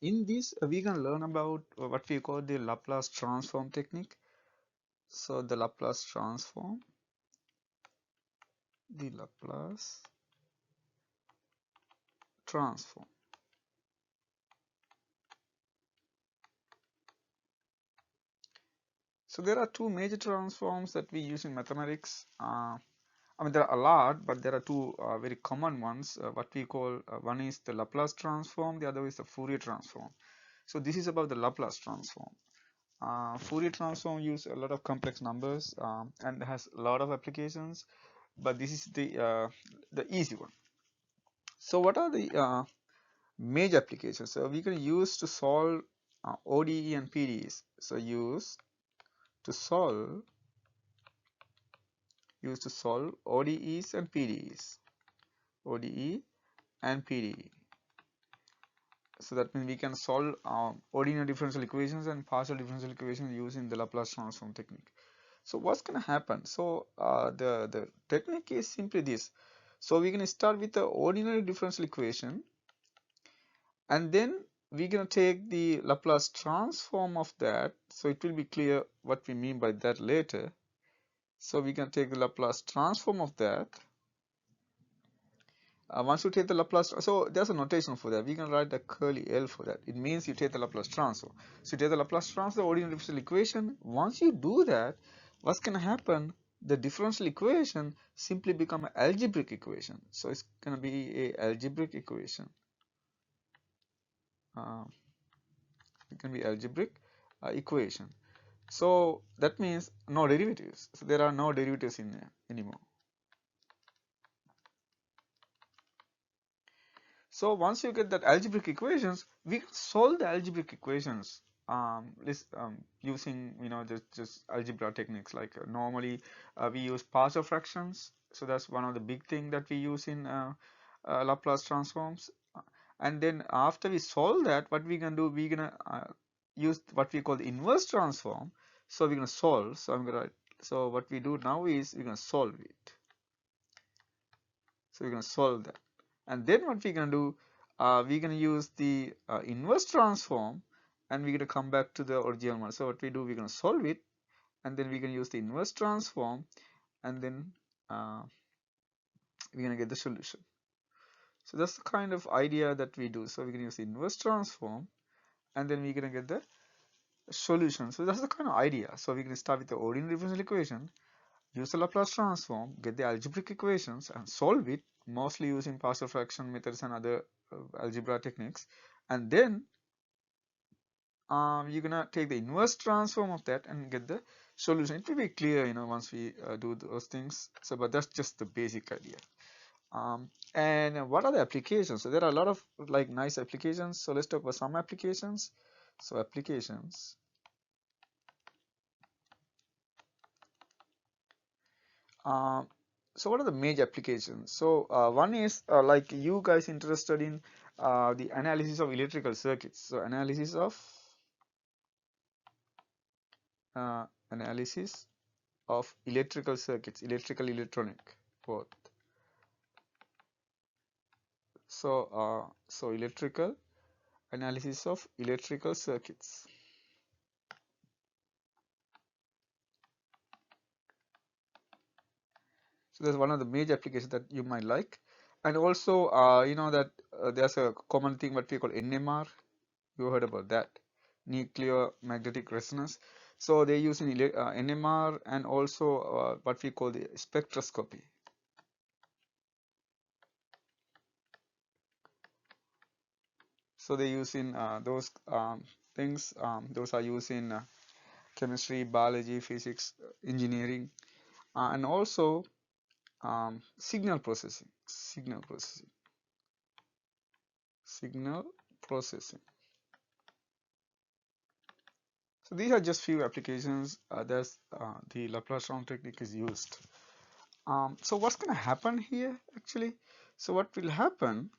In this, we can learn about what we call the Laplace transform technique. So the Laplace transform. So there are two major transforms that we use in mathematics. I mean, there are a lot, but there are two very common ones. What we call one is the Laplace transform, the other is the Fourier transform. So this is about the Laplace transform. Fourier transform use a lot of complex numbers and has a lot of applications, but this is the easy one. So what are the major applications? So we can use to solve ODE and PDEs. So to solve use to solve ODEs and PDEs. ODE and PDE. So that means we can solve ordinary differential equations and partial differential equations using the Laplace transform technique. So what's going to happen? So the technique is simply this. So we're going to start with the ordinary differential equation, and then we're going to take the Laplace transform of that. So it will be clear what we mean by that later. So we can take the Laplace transform of that. Once you take the Laplace, so there's a notation for that. We can write the curly L for that. It means you take the Laplace transform. So you take the Laplace transform, the ordinary differential equation. Once you do that, what's going to happen? The differential equation simply become an algebraic equation. So it's going to be a algebraic equation. Uh, it can be algebraic equation. So that means no derivatives. So there are no derivatives in there anymore. So once you get that algebraic equations, we can solve the algebraic equations using just algebra techniques. Like normally we use partial fractions. So that's one of the big thing that we use in Laplace transforms. And then after we solve that, what we can do, we're gonna use what we call the inverse transform. So we're gonna solve. So I'm gonna write. So what we do now is we're gonna solve it. So we're gonna solve that. And then what we're going to do, we're going to use the inverse transform, and we're going to come back to the original one. So what we do, we're going to solve it, and then we're going to use the inverse transform, and then we're going to get the solution. So that's the kind of idea that we do. So we're going to use the inverse transform, and then we're going to get the solution. So that's the kind of idea. So we're going to start with the ordinary differential equation, use the Laplace transform, get the algebraic equations, and solve it, mostly using partial fraction methods and other algebra techniques. And then you're gonna take the inverse transform of that and get the solution. It will be clear, once we do those things. So, but that's just the basic idea. And what are the applications? So there are a lot of like nice applications. So let's talk about some applications. So applications. So what are the major applications? So one is like you guys interested in the analysis of electrical circuits. So analysis of electrical circuits, electrical, electronic, both. So electrical analysis of electrical circuits. So that's one of the major applications that you might like. And also, you know that there's a common thing what we call NMR. You heard about that, nuclear magnetic resonance. So they use in NMR and also what we call the spectroscopy. So they use in those things. Those are used in chemistry, biology, physics, engineering, and also signal processing. Signal processing. So these are just few applications that the Laplace transform technique is used. So what's going to happen here actually? So what will happen?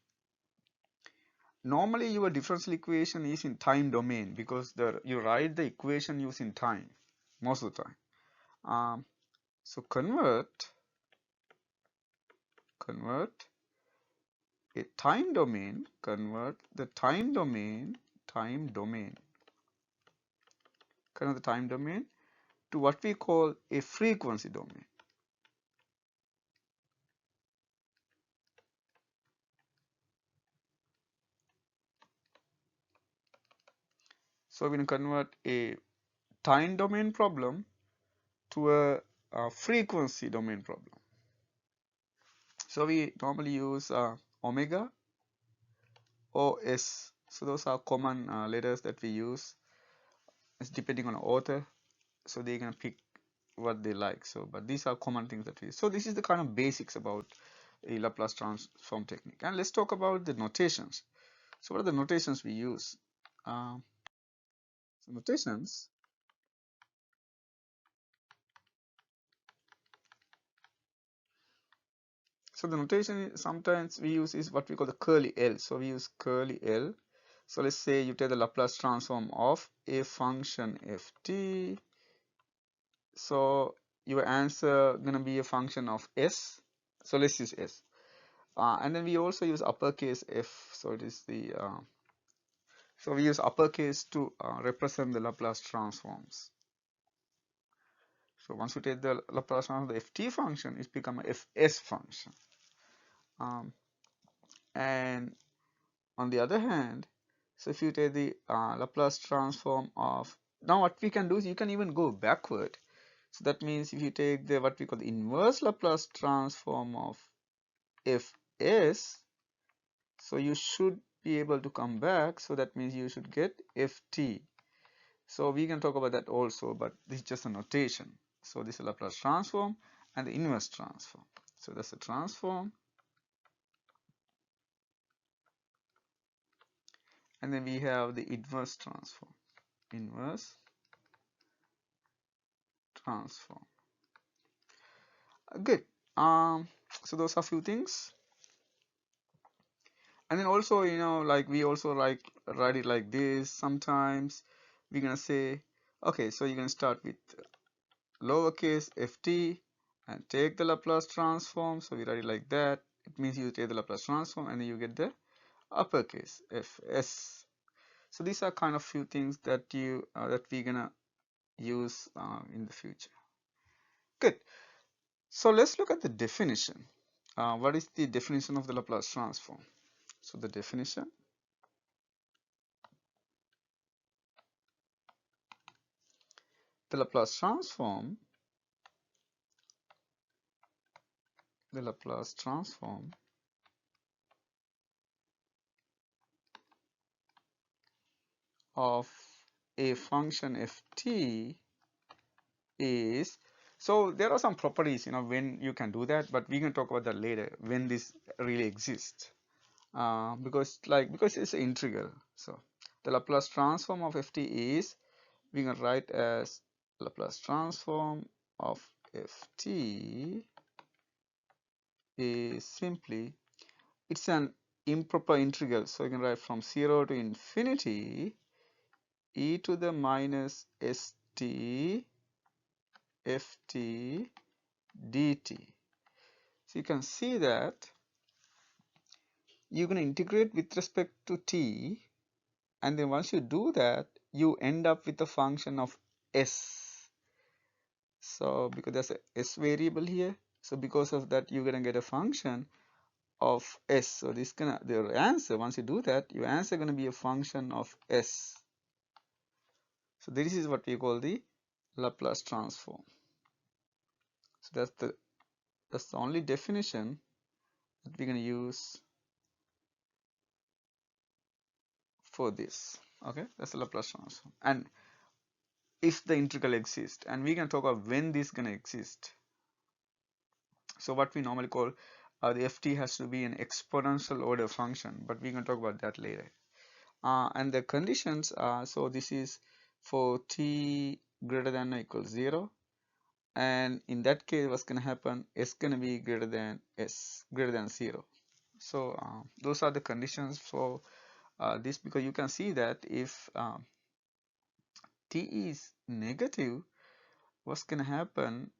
Normally your differential equation is in time domain because you write the equation using time most of the time. So convert a time domain, convert the time domain time domain, to what we call a frequency domain. So we're going to convert a time domain problem to a frequency domain problem. So we normally use omega or S. So those are common letters that we use. It's depending on the author, so they can pick what they like. So, but these are common things that we use. So this is the kind of basics about a Laplace transform technique. And let's talk about the notations. So what are the notations we use? So notations. So the notation sometimes we use is what we call the curly L. So we use curly L. So let's say you take the Laplace transform of a function ft. So your answer gonna be a function of s. So let's use s. And then we also use uppercase f. So it is the so we use uppercase to represent the Laplace transforms. So once you take the Laplace transform of the ft function, it's become a fs function. And on the other hand, so if you take the Laplace transform of, now what we can do is you can even go backward. So that means if you take the what we call the inverse Laplace transform of fs, so you should be able to come back. So that means you should get ft. So we can talk about that also, but this is just a notation. So this is Laplace transform and the inverse transform. So that's the transform. And then we have the inverse transform. Inverse transform. Good. So those are a few things. And then also, you know, like we also like write it like this. Sometimes we're gonna say, okay, so you're gonna start with lowercase ft and take the Laplace transform. So we write it like that. It means you take the Laplace transform and then you get the uppercase fs. So these are kind of few things that you that we're gonna use in the future. Good. So let's look at the definition. What is the definition of the Laplace transform? So the definition, the Laplace transform, of a function ft is, so there are some properties, you know, when you can do that, but we can talk about that later when this really exists, because it's integral. So the Laplace transform of ft is, we can write as Laplace transform of ft is simply, it's an improper integral, so you can write from 0 to infinity e to the minus st ft dt. So you can see that you're going to integrate with respect to t, and then once you do that, you end up with a function of s. So because there's a s variable here, so because of that you're going to get a function of s. So this gonna, the answer, once you do that, your answer going to be a function of s. So this is what we call the Laplace transform. So that's the only definition that we're going to use for this. Okay, that's the Laplace transform. And if the integral exists, and we can talk about when this is going to exist. So what we normally call the ft has to be an exponential order function, but we can talk about that later. And the conditions are, so this is for t greater than or equals 0, and in that case what's going to happen, s going to be greater than 0. So those are the conditions for this, because you can see that if t is negative, what's going to happen,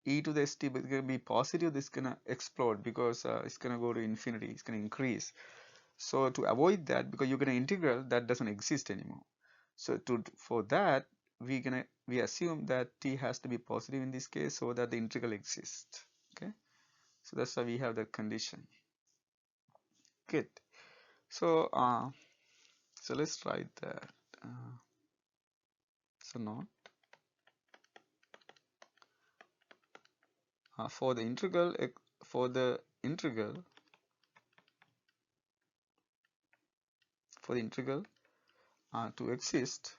e to the st is going to be positive, this is going to explode because it's going to go to infinity, it's going to increase. So to avoid that, because you're going to integral that doesn't exist anymore. So for that, we assume that t has to be positive in this case so that the integral exists. Okay, so that's why we have the condition. Good. So so let's write that. So not for the integral for the integral to exist,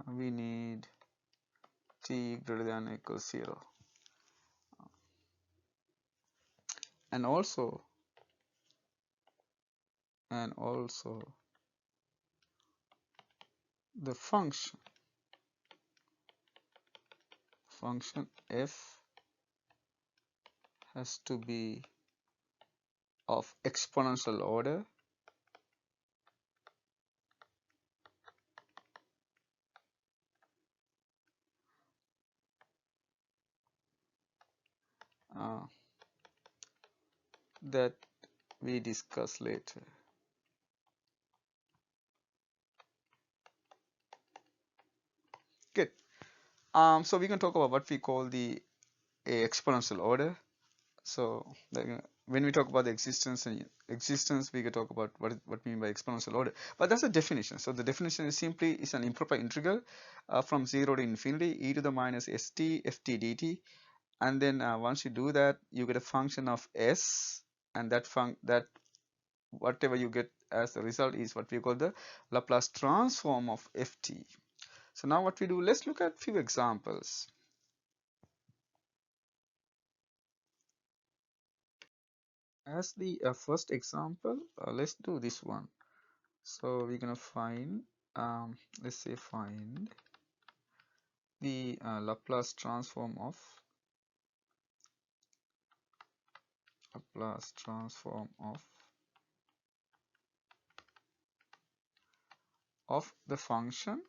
we need t greater than or equals 0, and also the function f has to be of exponential order that we discuss later. Good. So we can talk about what we call the exponential order. So when we talk about the existence, we can talk about what we mean by exponential order. But that's a definition. So the definition is simply is an improper integral from 0 to infinity e to the minus st ft dt, and then once you do that, you get a function of s, and that whatever you get as the result is what we call the Laplace transform of ft. So now what we do, let's look at few examples. As the first example, let's do this one. So we're gonna find, let's say find the Laplace transform of the function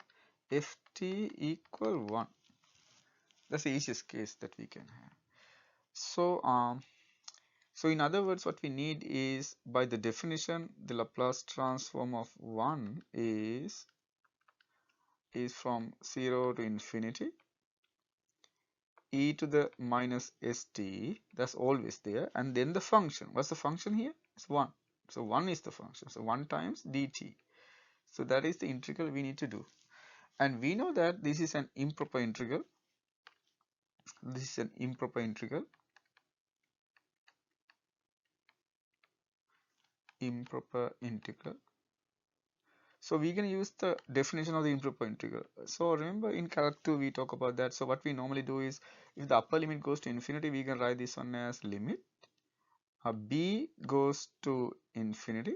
ft equal 1. That's the easiest case that we can have. So so in other words, what we need is, by the definition, the Laplace transform of 1 is from 0 to infinity e to the minus st, that's always there, and then the function. What's the function here? It's 1. So 1 is the function. So 1 times dt. So that is the integral we need to do. And we know that this is an improper integral. This is an improper integral. So we can use the definition of the improper integral. So remember in Calc 2 we talk about that. So what we normally do is, if the upper limit goes to infinity, we can write this one as limit b goes to infinity,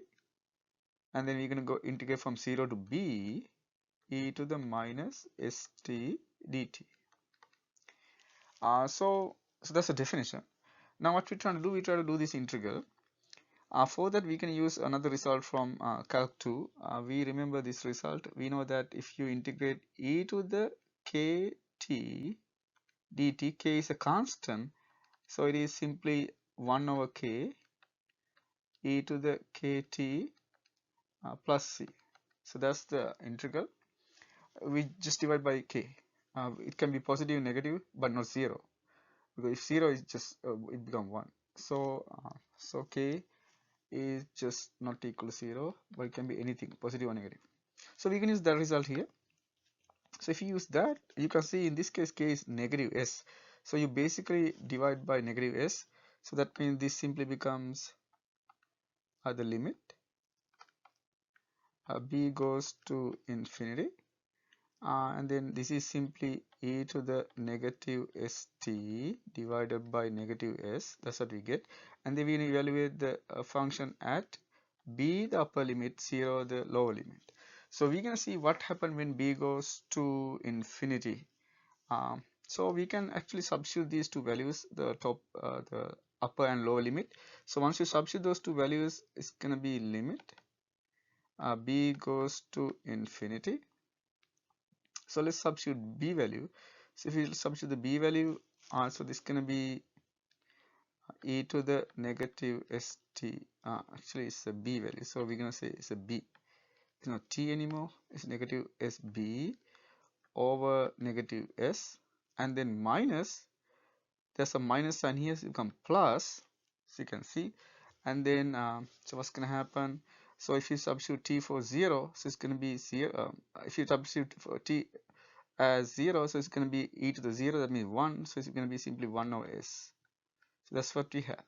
and then we're going to go integrate from 0 to b e to the minus st dt. So that's the definition. Now what we're trying to do, we try to do this integral. For that we can use another result from Calc 2. We remember this result. We know that if you integrate e to the kt dt, k is a constant, so it is simply 1 over k e to the kt plus c. So that's the integral. We just divide by k. It can be positive, negative, but not 0, because if 0 is just it become 1. So so k is just not equal to 0, but it can be anything, positive or negative. So we can use that result here. So if you use that, you can see in this case k is negative s. So you basically divide by negative s. So that means this simply becomes the limit b goes to infinity, and then this is simply e to the negative st divided by negative s. That's what we get. And then we evaluate the function at b the upper limit, 0 the lower limit. So we're gonna see what happened when b goes to infinity. So we can actually substitute these two values, the upper and lower limit. So once you substitute those two values, it's gonna be limit b goes to infinity. So let's substitute b value. So if we substitute the b value, so this is going to be e to the negative st. Actually, it's a b value, so we're going to say it's a b. It's not t anymore. It's negative sb over negative s, and then minus. There's a minus sign here, so it becomes plus. So you can see, and then so what's going to happen? So if you substitute t for 0, so it's going to be 0. If you substitute for t as 0, so it's going to be e to the 0, that means 1, so it's going to be simply 1 over s. So that's what we have.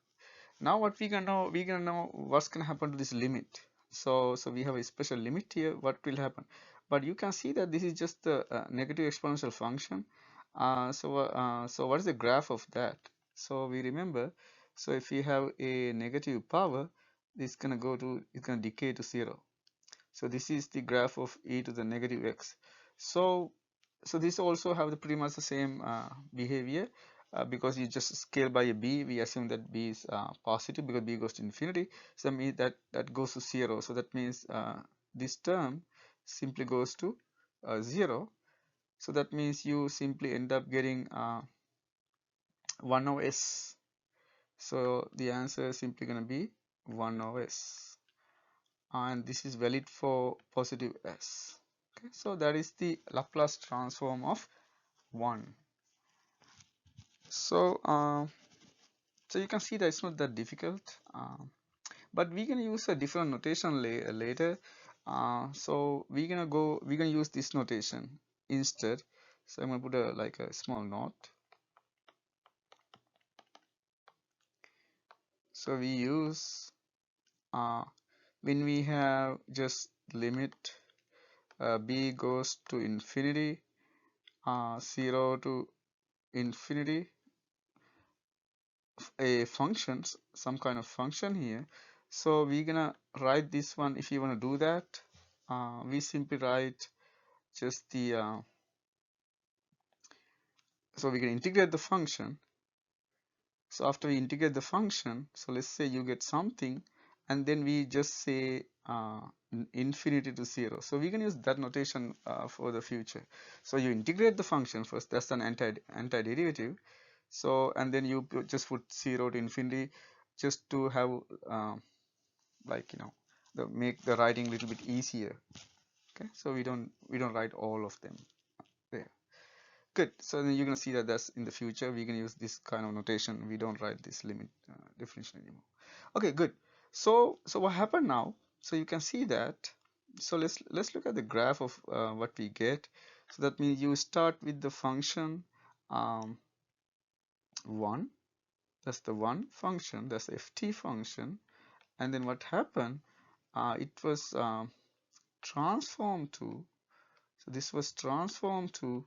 Now what we're gonna know what's going to happen to this limit. So we have a special limit here, what will happen, but you can see that this is just the negative exponential function. So what is the graph of that? So we remember, so if you have a negative power, it's gonna decay to 0. So this is the graph of e to the negative x. So this also have the pretty much the same behavior, because you just scale by a b. We assume that b is positive because b goes to infinity. So that means that goes to 0. So that means this term simply goes to 0. So that means you simply end up getting 1 over s. So the answer is simply going to be 1 over s, and this is valid for positive s. Okay, so that is the Laplace transform of 1. So so you can see that it's not that difficult, but we can use a different notation later. So we're gonna use this notation instead. So I'm gonna put a small note. So we use when we have just limit b goes to infinity, 0 to infinity, a function, some kind of function here. So we're gonna write this one. If you want to do that, we simply write just the so we can integrate the function. So after we integrate the function, so let's say you get something, and then we just say infinity to 0. So we can use that notation for the future. So you integrate the function first, that's an antiderivative. So and then you just put 0 to infinity, just to have make the writing a little bit easier. Okay, so we don't write all of them there. Good. So then you're going to see that that's in the future we can use this kind of notation. We don't write this limit definition anymore. Okay, good. So what happened now? So you can see that. So let's look at the graph of what we get. So that means you start with the function 1. That's the 1 function. That's the ft function. And then what happened? It was transformed to. So this was transformed to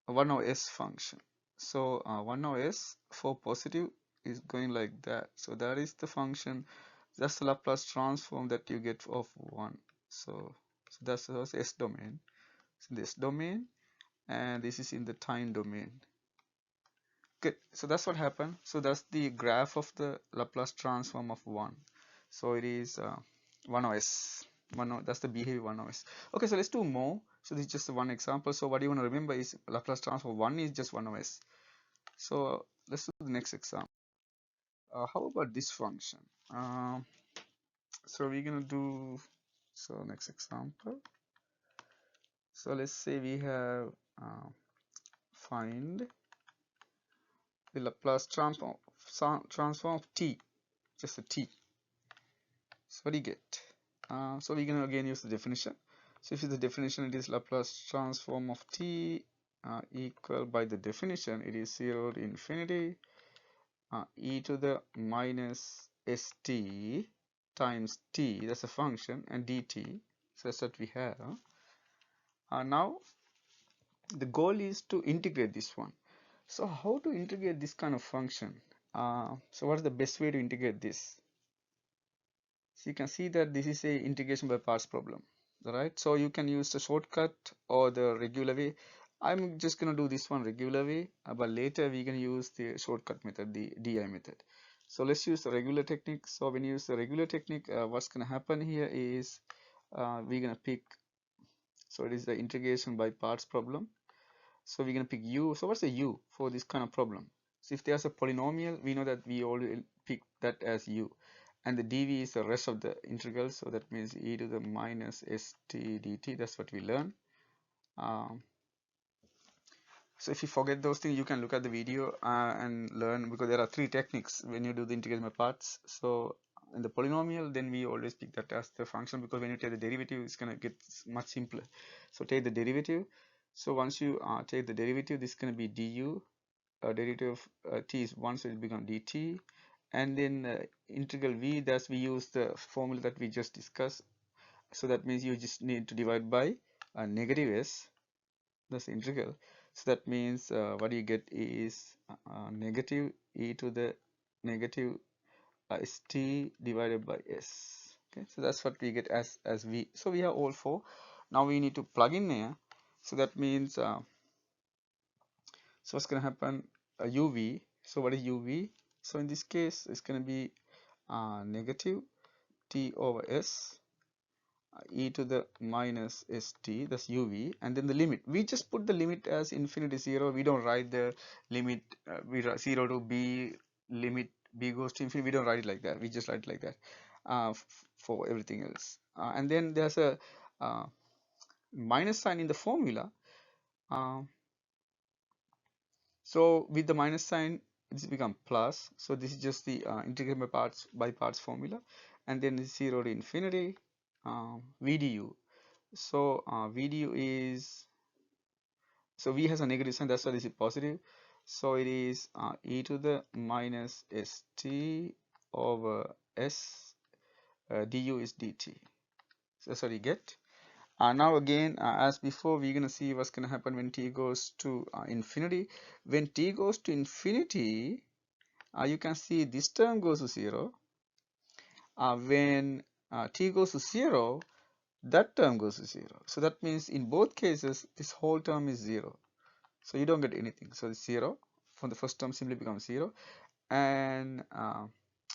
a 1 over s function. So 1 over s for positive is going like that. So that is the function. That's the Laplace transform that you get of 1. So that's the s domain. So this domain, and this is in the time domain. Good. So that's what happened. So that's the graph of the Laplace transform of 1. So it is 1 over s. That's the behavior 1 over s. Okay, so let's do more. So this is just one example. So what you want to remember is Laplace transform 1 is just 1 over s. So let's do the next example. How about this function? So we're gonna do, so next example. So let's say we have find the Laplace transform of t, just a t. So what do you get? So we're gonna again use the definition. So if the definition, it is Laplace transform of t equal, by the definition it is 0 to infinity e to the minus st times t, that's a function, and dt. So that's what we have. Now the goal is to integrate this one. So how to integrate this kind of function? So what is the best way to integrate this? So you can see that this is a integration by parts problem, right? So you can use the shortcut or the regular way. I'm just gonna do this one regular way, but later we can use the shortcut method, the DI method. So let's use the regular technique. So when you use the regular technique, what's gonna happen here is we're gonna pick So it is the integration by parts problem. So we're going to pick u. So what's the u for this kind of problem? So if there's a polynomial, we know that we already pick that as u. And the dv is the rest of the integral. So that means e to the minus st dt. That's what we learn. So if you forget those things, you can look at the video and learn, because there are three techniques when you do the integration by parts. So in the polynomial, then we always pick that as the function, because when you take the derivative, it's going to get much simpler. So take the derivative. So once you take the derivative, this is going to be du. Derivative of t is 1, so it becomes dt. And then integral v, that's we use the formula that we just discussed. So that means you just need to divide by negative s. That's the integral. So that means what you get is negative e to the negative st divided by s. Okay, so that's what we get as v. So we have all four. Now we need to plug in there. So that means so what's going to happen? uv. So what is uv? So in this case, it's going to be negative t over s e to the minus st, that's uv, and then the limit, we just put the limit as infinity 0. We don't write the limit we write 0 to b, limit b goes to infinity. We don't write it like that, we just write it like that for everything else. And then there's a minus sign in the formula. So with the minus sign, this become plus. So this is just the integral by parts formula, and then 0 to infinity vdu. So vdu is, so v has a negative sign, that's why this is positive. So it is e to the minus st over s, du is dt. So that's what you get. Now again, as before, we're going to see what's going to happen when t goes to infinity. When t goes to infinity, you can see this term goes to 0. When t goes to 0, that term goes to 0. So that means in both cases, this whole term is 0. So you don't get anything. So it's 0. From the first term simply becomes 0. And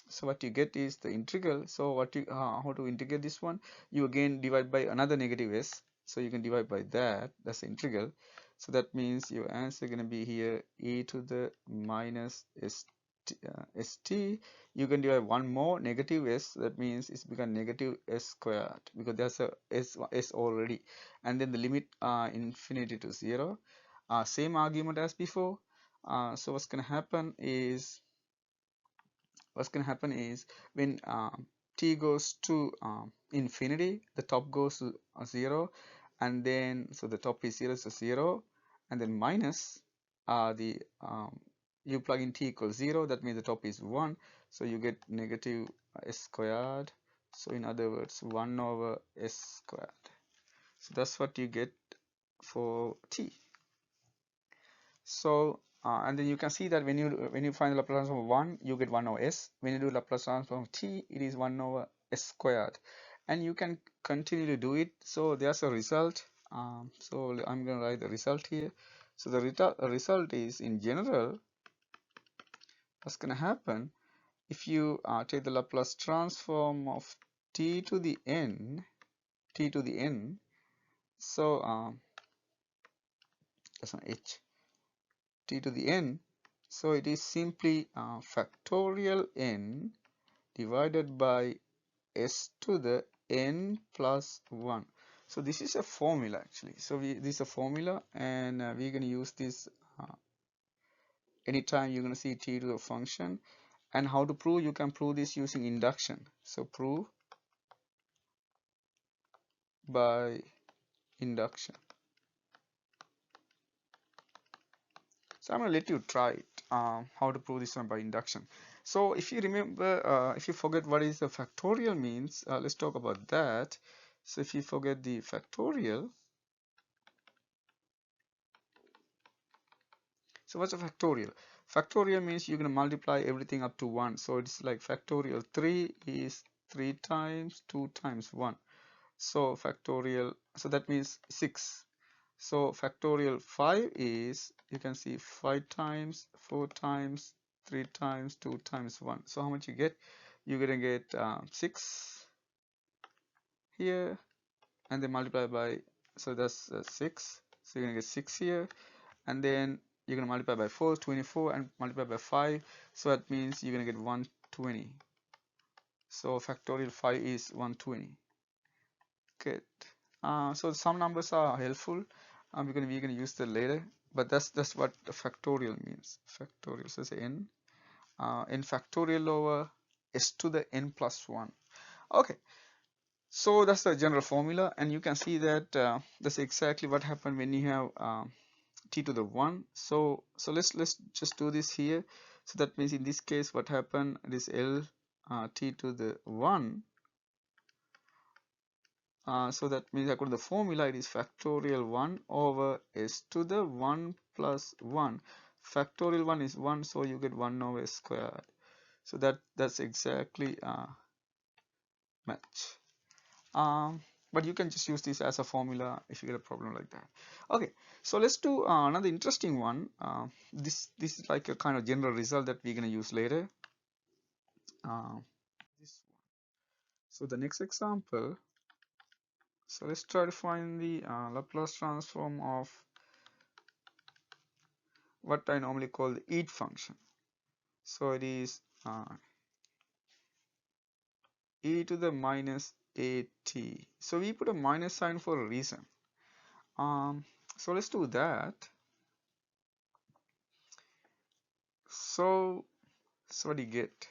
so what you get is the integral. So what you how to integrate this one? You again divide by another negative s. So you can divide by that. That's the integral. So that means your answer is going to be here e to the minus st. You can divide one more negative s. That means it's become negative s squared, because there's a s already. And then the limit infinity to 0. Same argument as before. So what's going to happen is when t goes to infinity, the top goes to 0, and then so the top is 0, so 0, and then minus the you plug in t equals 0, that means the top is 1, so you get negative s squared. So in other words, 1 over s squared. So that's what you get for t. So and then you can see that when you find the Laplace transform of 1, you get 1 over s. When you do Laplace transform of t, it is 1 over s squared, and you can continue to do it. So there's a result. So I'm going to write the result here. So the result is, in general, what's going to happen if you take the Laplace transform of t to the n. So that's an h. T to the n. So it is simply factorial n divided by s to the n plus 1. So this is a formula actually. So this is a formula, and we're going to use this anytime you're going to see t to the function. And how to prove? You can prove this using induction. So prove by induction. So I'm going to let you try it, how to prove this one by induction. So if you remember, if you forget what is the factorial means, let's talk about that. So if you forget the factorial, so what's a factorial? Factorial means you're going to multiply everything up to 1. So it's like factorial 3 is 3 times 2 times 1. So factorial, so that means 6. So factorial 5 is, you can see 5 times, 4 times, 3 times, 2 times 1. So how much you get? You're going to get 6 here, and then multiply by so that's 6, so you're gonna get 6 here, and then you're gonna multiply by 4, 24, and multiply by 5, so that means you're gonna get 120. So factorial 5 is 120. Good. So some numbers are helpful. We're gonna use that later, but that's what the factorial means. Factorial, so say n factorial over s to the n plus 1. Okay, so that's the general formula, and you can see that that's exactly what happened when you have t to the 1. So let's just do this here. So that means in this case what happened, this L t to the 1. So that means according to the formula, it is factorial 1 over s to the 1 plus 1. Factorial 1 is 1, so you get 1 over s squared. So that's exactly match. But you can just use this as a formula if you get a problem like that. Okay, so let's do another interesting one. This is like a kind of general result that we're going to use later. This one. So the next example. So let's try to find the Laplace transform of what I normally call the eat function. So it is e to the minus at. So we put a minus sign for a reason. So let's do that. So what do you get?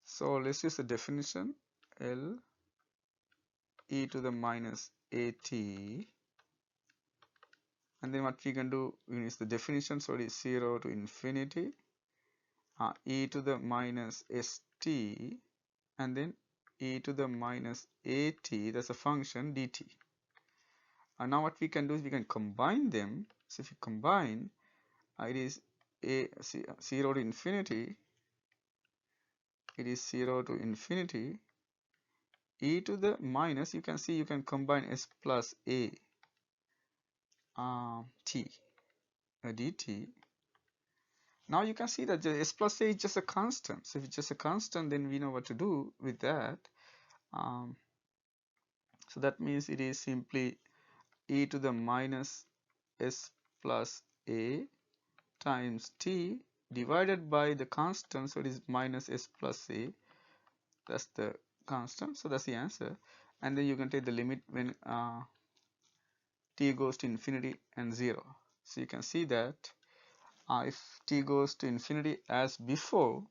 So let's use the definition L e to the minus at, and then what we can do, we use the definition, so it is 0 to infinity e to the minus st, and then e to the minus at, that's a function dt. And now what we can do is we can combine them. So if you combine, it is 0 to infinity, it is 0 to infinity e to the minus, you can see you can combine s plus a t dt. Now you can see that the s plus a is just a constant. So if it's just a constant, then we know what to do with that. So that means it is simply e to the minus s plus a times t divided by the constant, so it is minus s plus a. That's the constant, so that's the answer. And then you can take the limit when t goes to infinity and 0. So you can see that if t goes to infinity as before,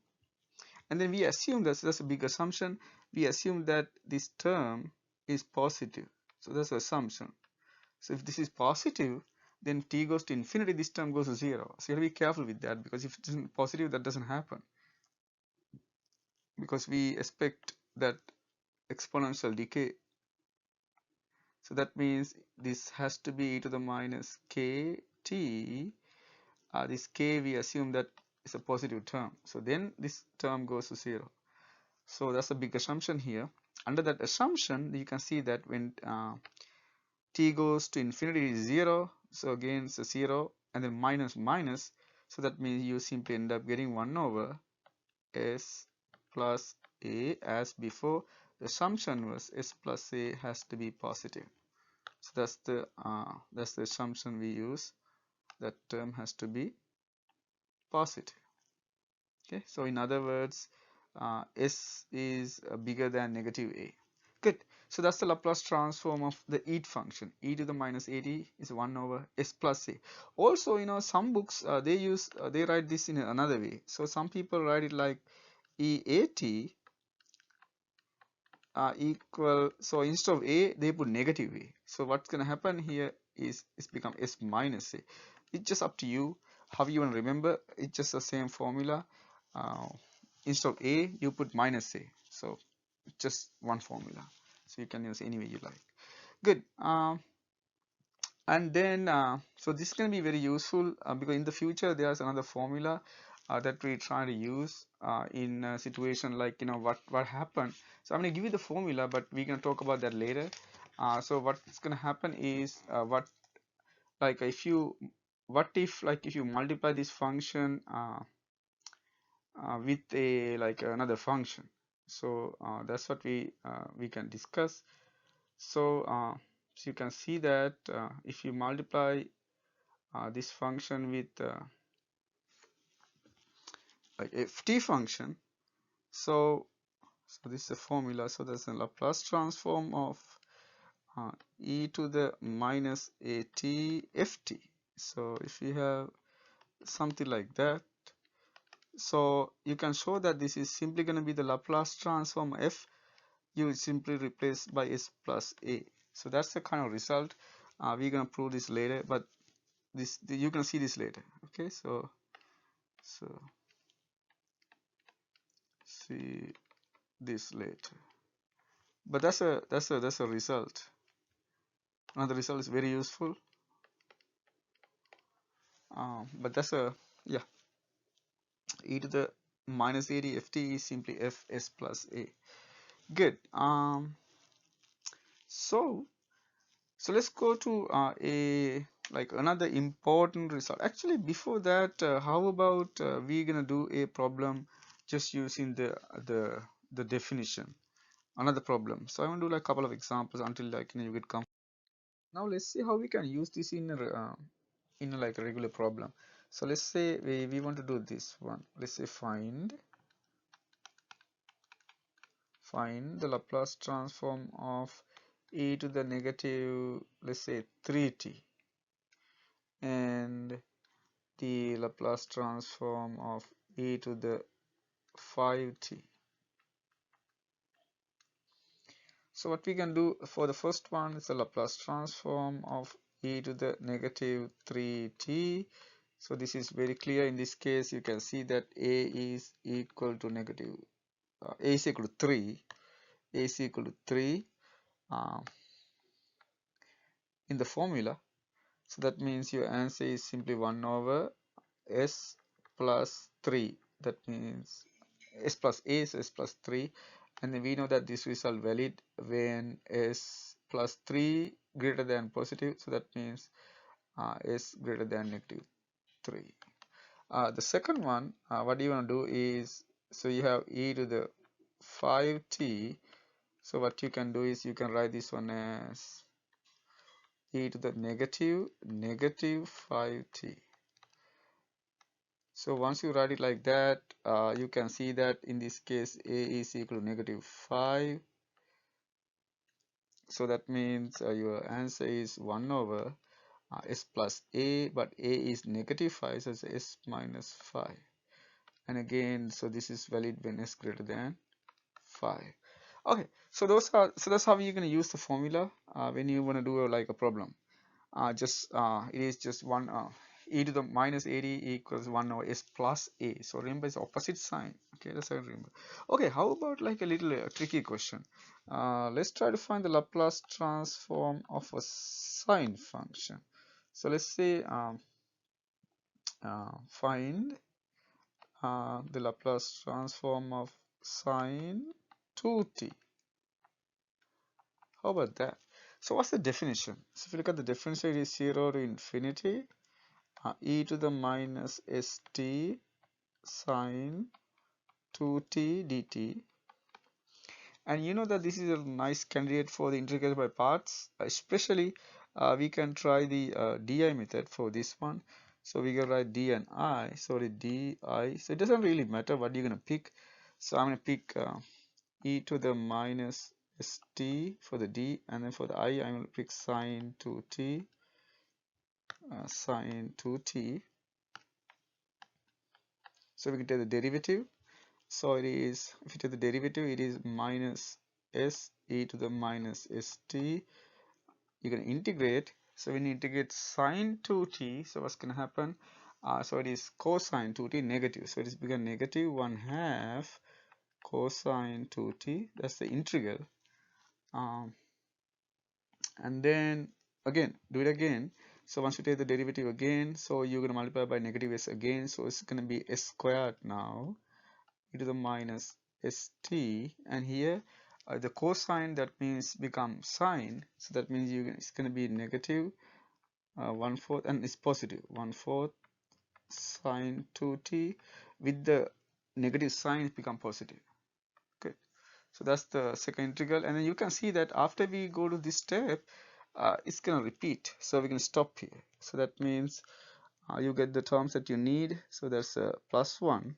and then we assume that's a big assumption, we assume that this term is positive. So that's the assumption. So if this is positive, then t goes to infinity, this term goes to 0. So you have to be careful with that, because if it isn't positive, that doesn't happen, because we expect that exponential decay. So that means this has to be e to the minus kt. This k, we assume that is a positive term, so then this term goes to 0. So that's a big assumption here. Under that assumption, you can see that when t goes to infinity is 0, so again it's a 0, and then minus minus, so that means you simply end up getting 1 over s plus a as before. The assumption was s plus a has to be positive. So that's the assumption we use. That term has to be positive. Okay, so in other words, s is bigger than negative a. Good. So that's the Laplace transform of the eat function. E to the minus at is 1 over s plus a. Also, some books they write this in another way. So some people write it like eat equal. So instead of a, they put negative a. So what's going to happen here is it's become s minus a. It's just up to you how you want to remember. It's just the same formula. Instead of a, you put minus a. So it's just one formula. So you can use any way you like. Good. And then so this is going to be very useful because in the future there's another formula that we try to use in a situation like what happened. So I'm going to give you the formula, but we're going to talk about that later. So what's going to happen is if you multiply this function with another function. So that's what we can discuss. So So you can see that if you multiply this function with a ft function, so this is a formula. So there's a Laplace transform of e to the minus at ft. So if you have something like that, so you can show that this is simply going to be the Laplace transform f. You simply replace by s plus a. So that's the kind of result. We're going to prove this later, but you can see this later. Okay, so see this later. But that's a result. Another result is very useful. But that's a, yeah, e to the minus 80 ft is simply f s plus a. Good. So let's go to a another important result. Actually, before that, how about we're gonna do a problem just using the definition. Another problem. So I want to do like a couple of examples until you get comfortable. Now let's see how we can use this in like a regular problem. So let's say we want to do this one. Let's say find the Laplace transform of e to the negative, let's say 3t, and the Laplace transform of e to the 5t. So what we can do for the first one is the Laplace transform of e to the negative 3t. So this is very clear. In this case, you can see that a is equal to negative, a is equal to 3, a is equal to 3 in the formula. So that means your answer is simply 1 over s plus 3. That means s plus a is s plus 3, and then we know that this result valid when s plus 3 greater than positive. So that means s greater than negative 3. The second one, what you want to do is, so you have e to the 5t. So what you can do is you can write this one as e to the negative 5t. So once you write it like that, you can see that in this case a is equal to negative 5. So that means your answer is 1 over s plus a, but a is negative 5, so it's s minus 5. And again, so this is valid when s greater than 5. Okay, so that's how you're going to use the formula when you want to do like a problem. It is just 1 e to the minus 80 equals 1 over s plus a. So remember, it's opposite sign. Okay, that's how I remember. Okay, how about like a little tricky question? Let's try to find the Laplace transform of a sine function. So let's say find the Laplace transform of sine 2t. How about that? So what's the definition? So if you look at the definition, it is 0 to infinity e to the minus st sine 2t dt. And you know that this is a nice candidate for the integral by parts. Especially we can try the di method for this one. So we can write d and I. So the di, so it doesn't really matter what you're going to pick. So I'm going to pick e to the minus st for the d, and then for the I, I'm going to pick sine 2t, sine 2t. So we can take the derivative. So it is, if you take the derivative, it is minus s e to the minus st. You can integrate. So when you integrate sine 2t, so what's going to happen? So it is cosine 2t negative. So it is become negative 1/2 cosine 2t. That's the integral. And then again, do it again. So once you take the derivative again, so you're going to multiply by negative s again. So it's going to be s squared now, e to the minus st, and here the cosine, that means become sine, so that means it's going to be negative 1/4, and it's positive 1/4 sine 2t. With the negative sign, it become positive. Okay, so that's the second integral. And then you can see that after we go to this step, it's going to repeat. So we can stop here. So that means you get the terms that you need. So there's a +1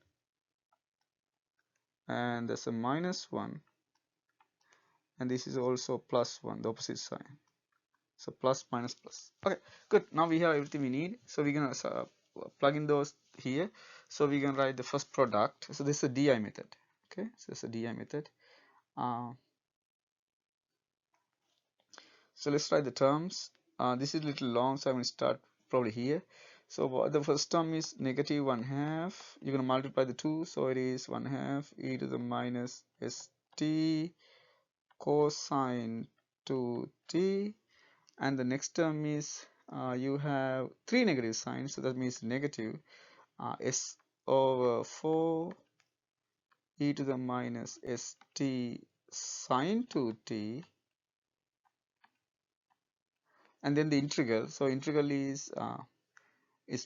and there's a -1, and this is also +1, the opposite sign. So plus, minus, plus. Okay, good. Now we have everything we need. So we're going to plug in those here. So we can write the first product. So this is a DI method. Okay, so it's a DI method. So let's write the terms. This is a little long, so I'm going to start probably here. So the first term is -1/2. You're going to multiply the two, so it is 1/2 e to the minus st cosine 2t. And the next term is you have three negative signs, so that means negative s over 4 e to the minus st sine 2t. And then the integral, so integral is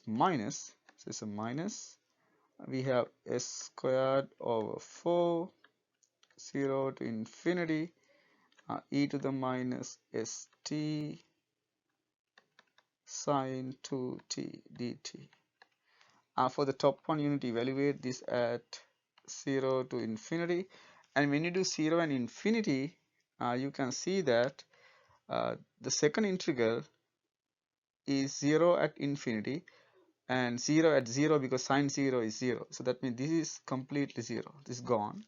minus, so it's a minus. We have s squared over 4, 0 to infinity, e to the minus st sine 2t dt. For the top one, you need to evaluate this at 0 to infinity, and when you do 0 and infinity, you can see that the second integral is 0 at infinity and 0 at 0, because sine 0 is 0. So that means this is completely 0. This is gone.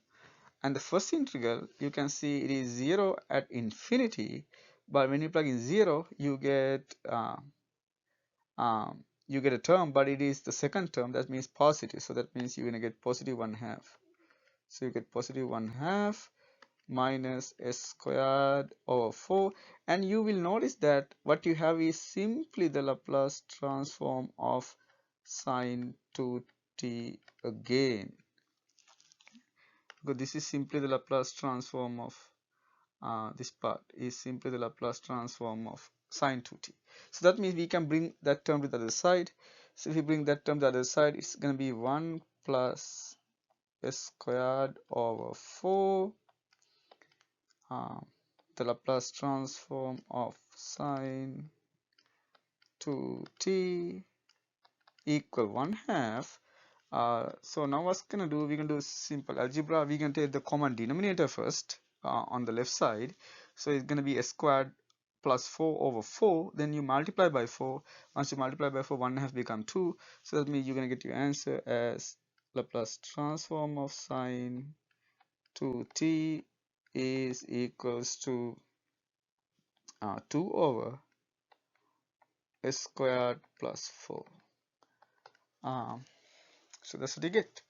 And the first integral, you can see it is 0 at infinity, but when you plug in 0, you get a term, but it is the second term, that means positive. So that means you're going to get positive 1/2. So you get positive 1/2 minus s squared over 4, and you will notice that what you have is simply the Laplace transform of sine 2t again, because this is simply the Laplace transform of this part is simply the Laplace transform of sine 2t. So that means we can bring that term to the other side. So if we bring that term to the other side, it's going to be 1 plus s squared over 4 the Laplace transform of sine 2t equal 1/2. So now what's gonna do? We're gonna do simple algebra. We can take the common denominator first on the left side. So it's gonna be s squared plus 4 over 4. Then you multiply by 4. Once you multiply by 4, 1/2 become 2. So that means you're gonna get your answer as Laplace transform of sine 2t is equals to 2 over s squared plus 4. So that's what you get.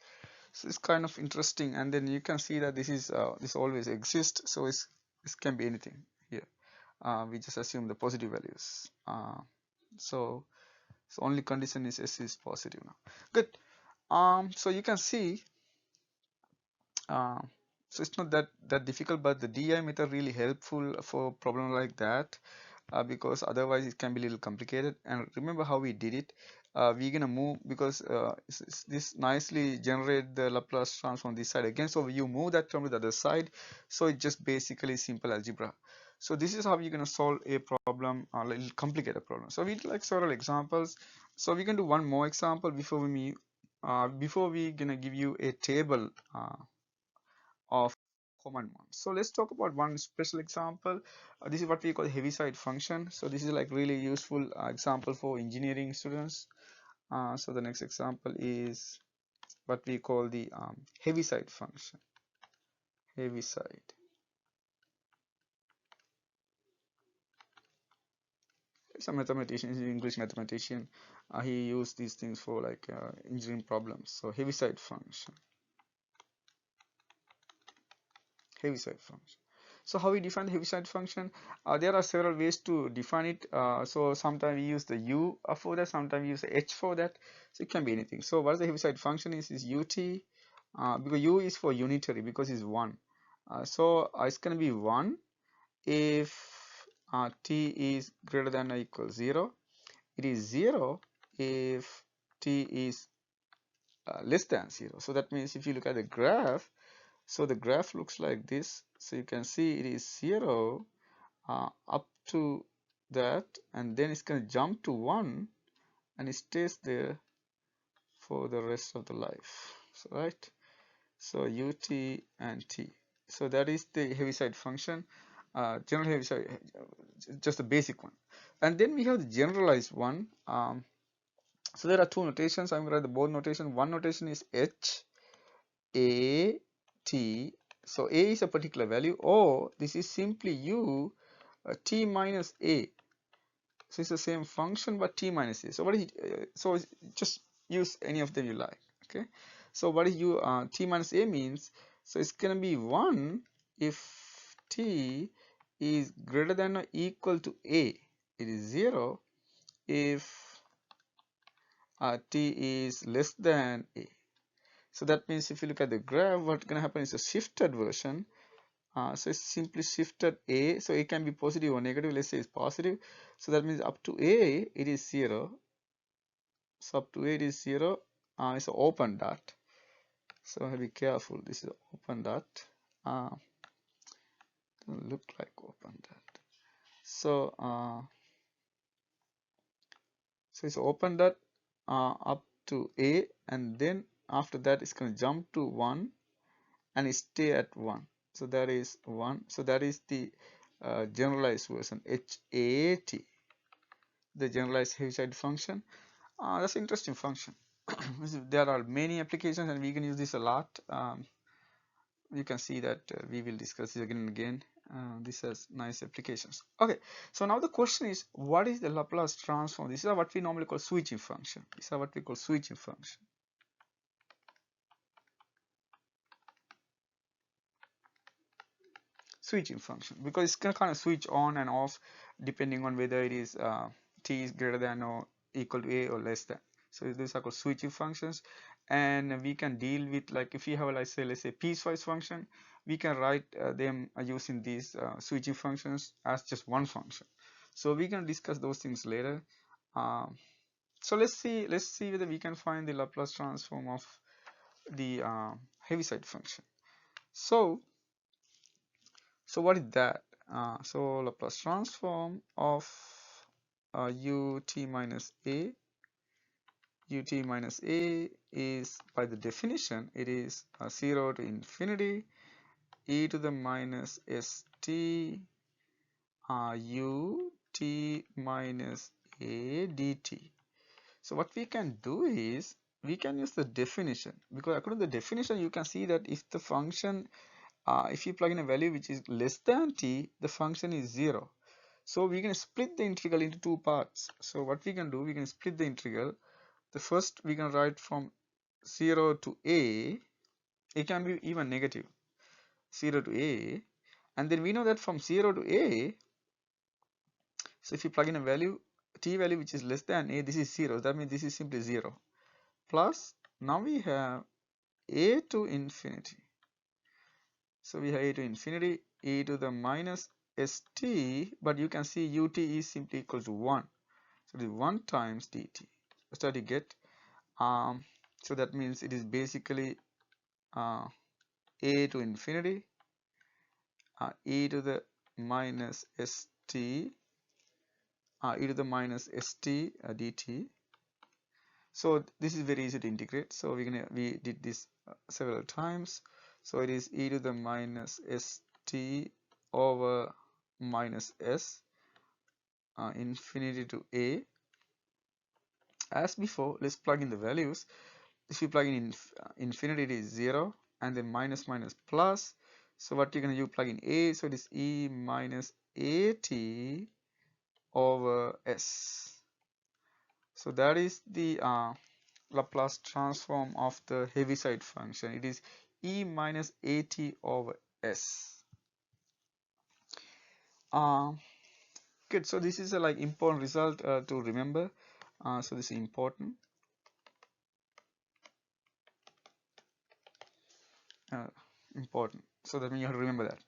So it's kind of interesting, and then you can see that this always exists, so this can be anything here. We just assume the positive values. So only condition is s is positive now. Good. So you can see so it's not that difficult, but the DI method really helpful for problem like that. Because otherwise it can be a little complicated. And remember how we did it. We're gonna move, because this nicely generate the Laplace transform this side again, so you move that term to the other side, so it's just basically simple algebra. So this is how you're gonna solve a problem, a little complicated problem. So we like several examples. So we can do one more example before we gonna give you a table of common ones. So let's talk about one special example. This is what we call Heaviside Function. So this is like really useful example for engineering students. So the next example is what we call the Heaviside Function. Heaviside. It's a mathematician, he's an English mathematician. He used these things for like engineering problems. So Heaviside Function. Heaviside function. So how we define the Heaviside function? There are several ways to define it. So sometimes we use the u for that, sometimes we use the h for that. So it can be anything. So what the Heaviside function is ut, because u is for unitary, because it's 1. So it's going to be 1 if t is greater than or equal 0. It is 0 if t is less than 0. So that means if you look at the graph, so the graph looks like this. So you can see it is 0 up to that, and then it's going to jump to 1 and it stays there for the rest of the life. So right, so ut and t. So that is the Heaviside function, general Heaviside, just the basic one. And then we have the generalized one. So there are two notations. I'm going to write the both notation. One notation is h a t. So a is a particular value, or this is simply u t minus a. So it's the same function but t minus a. So what is so just use any of them you like. Okay. So what is u t minus a means? So it's gonna be 1 if t is greater than or equal to a. It is 0 if t is less than a. So that means if you look at the graph, what's gonna happen is a shifted version. So it's simply shifted a, so it can be positive or negative. Let's say it's positive, so that means up to a it is 0. So up to a it is 0. It's an open dot, so be careful. This is open dot. Doesn't look like open dot. So so it's open dot up to a, and then after that it's going to jump to 1 and it stay at 1. So that is 1. So that is the generalized version, HAT, the generalized Heaviside function. That's an interesting function. There are many applications and we can use this a lot. You can see that we will discuss this again and again. This has nice applications. Okay, so now the question is, what is the Laplace transform? This is what we normally call switching function. This is what we call switching function. Switching function, because it's going to kind of switch on and off depending on whether it is t is greater than or equal to a or less than. So these are called switching functions, and we can deal with, like, if you have, like, say, let's say piecewise function, we can write them using these switching functions as just one function. So we can discuss those things later. So let's see whether we can find the Laplace transform of the Heaviside function. So what is that? So Laplace transform of ut minus a. Ut minus a is, by the definition, it is 0 to infinity e to the minus st ut minus a dt. So what we can do is we can use the definition, because according to the definition you can see that if the function if you plug in a value which is less than t, the function is 0. So we can split the integral into two parts. So what we can do, we can split the integral. The first we can write from 0 to a. It can be even negative, 0 to a, and then we know that from 0 to a, so if you plug in a value, t value which is less than a, this is 0. That means this is simply 0. Plus, now we have a to infinity. So we have a to infinity e to the minus st, but you can see ut is simply equal to 1. So it is 1 times dt. That's what you get. So that means it is basically a to infinity e to the minus st dt. So this is very easy to integrate. So we did this several times. So it is e to the minus st over minus s infinity to a. As before, let's plug in the values. If you plug in infinity, it is 0, and then minus minus plus. So what you're going to do, plug in a, so it is e minus at over s. So that is the Laplace transform of the Heaviside function. It is e minus at over s. Good. So this is a like important result to remember. So this is important. Important. So that means you have to remember that.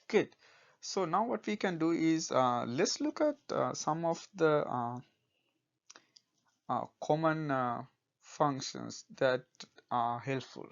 Good. So now what we can do is let's look at some of the common functions that are helpful.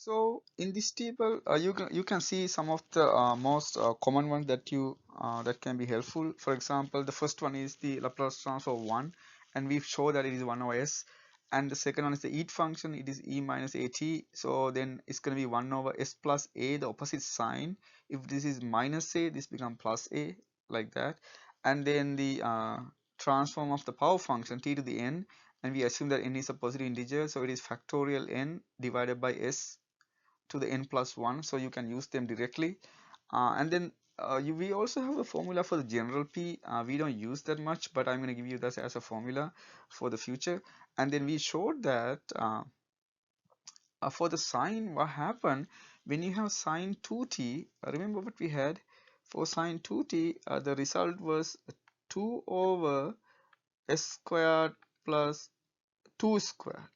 So in this table, you can see some of the most common ones that you that can be helpful. For example, the first one is the Laplace transform of 1, and we show that it is 1 over s. And the second one is the eat function. It is e minus at. So then it's going to be 1 over s plus a, the opposite sign. If this is minus a, this becomes plus a, like that. And then the transform of the power function t to the n, and we assume that n is a positive integer, so it is factorial n divided by s to the n plus 1, so you can use them directly. And then we also have a formula for the general p. We don't use that much, but I'm going to give you this as a formula for the future. And then we showed that for the sine, what happened when you have sine 2t, remember what we had for sine 2t, the result was 2 over s squared plus 2 squared.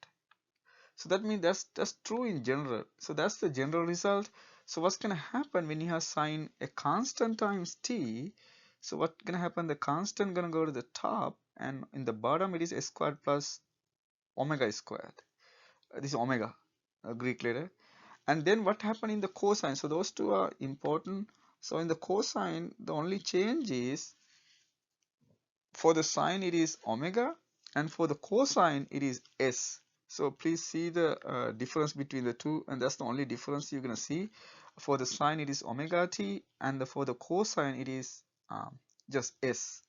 So that means that's true in general. So that's the general result. So what's going to happen when you have sine a constant times t? So what's going to happen? The constant going to go to the top, and in the bottom it is s squared plus omega squared. This is omega, a Greek letter. And then what happened in the cosine? So those two are important. So in the cosine, the only change is for the sine it is omega, and for the cosine it is s. So please see the difference between the two, and that's the only difference you're going to see. For the sine it is omega t, and for the cosine it is just s.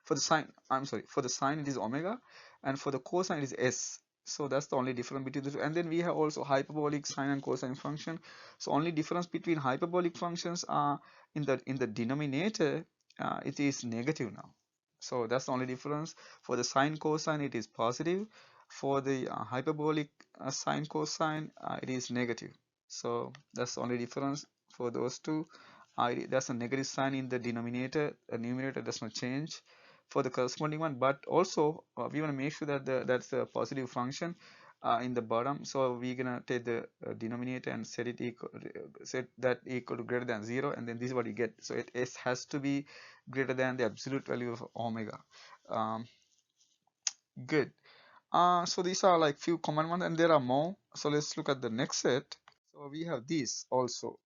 For the sine, I'm sorry, for the sine it is omega, and for the cosine it is s. So that's the only difference between the two. And then we have also hyperbolic sine and cosine function. So only difference between hyperbolic functions are in the denominator, it is negative now. So that's the only difference. For the sine cosine it is positive. For the hyperbolic sine cosine it is negative. So that's the only difference for those two. That's a negative sign in the denominator. The numerator does not change for the corresponding one, but also we want to make sure that that's a positive function in the bottom. So we're gonna take the denominator and set it equal, set that equal to greater than 0, and then this is what you get. So s has to be greater than the absolute value of omega. Good. So these are like few common ones, and there are more. So let's look at the next set. So we have this also.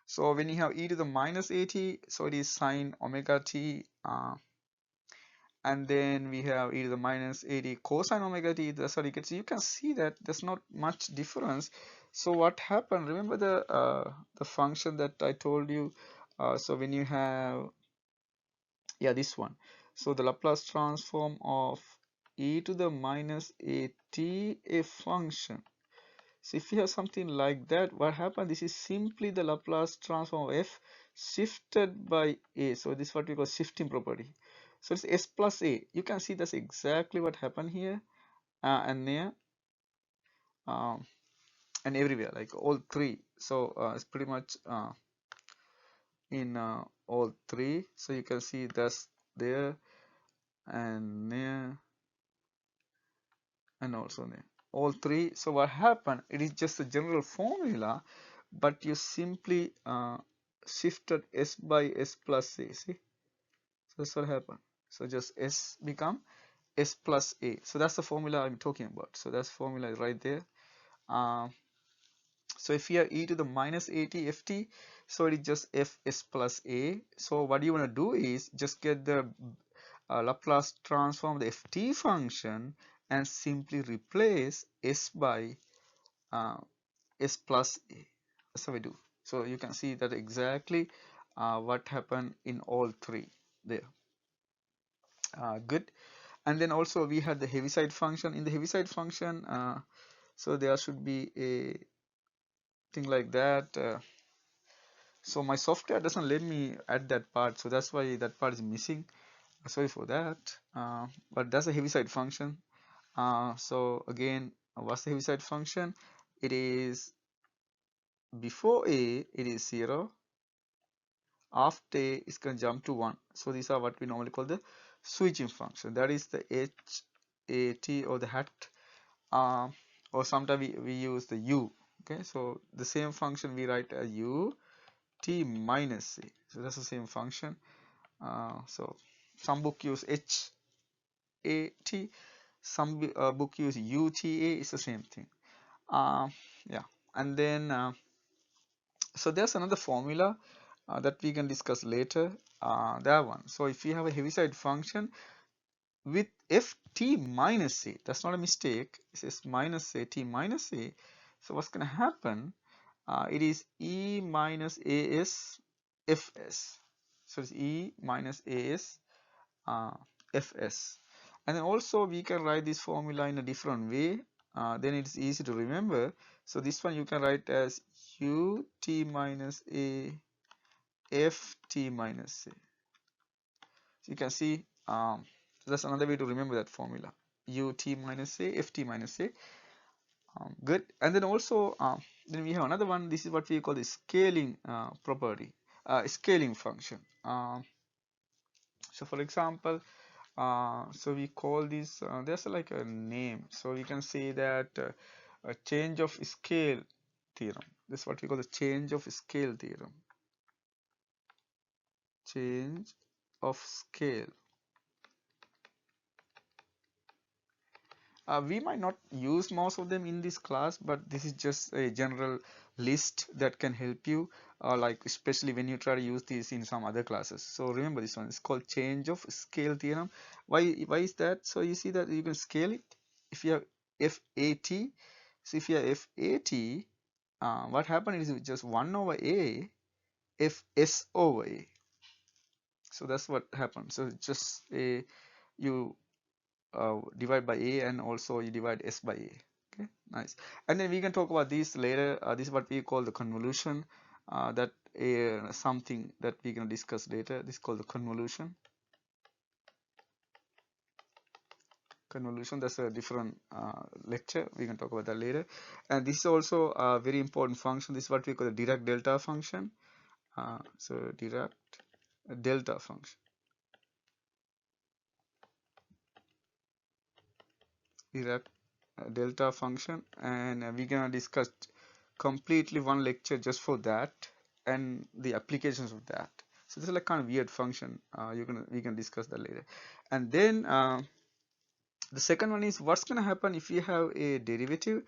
So when you have e to the minus at, so it is sine omega t, and then we have e to the minus at cosine omega t. That's what you get. So you can see that there's not much difference. So what happened? Remember the function that I told you. So when you have, yeah, this one. So the Laplace transform of e to the minus at, a function. So if you have something like that, what happened? This is simply the Laplace transform of f shifted by a. So this is what we call shifting property. So it's s plus a. You can see that's exactly what happened here and there um, and everywhere, like all three. So it's pretty much in all three. So you can see that's there and there and also there. All three. So what happened? It is just a general formula, but you simply shifted s by s plus a. See, so that's what happened. So just s become s plus a. So that's the formula I'm talking about. So that's formula right there. So if you have e to the minus at ft, so it is just f s plus a. So what you want to do is just get the Laplace transform the ft function and simply replace s by s plus a. That's how we do. So you can see that exactly what happened in all three there. Good. And then also we had the Heaviside function. In the Heaviside function, so there should be a thing like that. So my software doesn't let me add that part, so that's why that part is missing. Sorry for that. But that's a Heaviside function. So again, what's the Heaviside function? It is before a, it is 0. After a, it's going to jump to 1. So these are what we normally call the switching function. That is the HAT or the hat, or sometimes we use the U. Okay, so the same function we write as U t minus c. So that's the same function. So some book use HAT, some book use UTA. It's the same thing. Yeah. and then so there's another formula that we can discuss later, that one. So if you have a Heaviside function with ft minus a, that's not a mistake, it says minus a, t minus a. So what's going to happen, it is e minus as fs. So it's e minus as fs. And then also we can write this formula in a different way, then it's easy to remember. So this one you can write as ut minus a ft minus a. So you can see, that's another way to remember that formula, ut minus a ft minus a. Good. And then also then we have another one. This is what we call the scaling property, scaling function. So for example, so we call this, there's like a name, so we can say that a change of scale theorem. This is what we call the change of scale theorem. Change of scale. We might not use most of them in this class, but this is just a general list that can help you, like especially when you try to use this in some other classes. So remember this one, it's called change of scale theorem. Why is that? So you see that you can scale it if you have FAT. So if you have FAT, what happens is just 1 over A Fs over A. So that's what happens. So just a, you divide by a, and also you divide s by a. Okay, nice. And then we can talk about this later. This is what we call the convolution, that something that we can discuss later. This is called the convolution. Convolution, that's a different lecture, we can talk about that later. And this is also a very important function. This is what we call the Dirac delta function. So Dirac delta function. Dirac delta function, and we're gonna discuss completely one lecture just for that and the applications of that. So this is like kind of weird function. We can discuss that later. And then the second one is what's gonna happen if you have a derivative.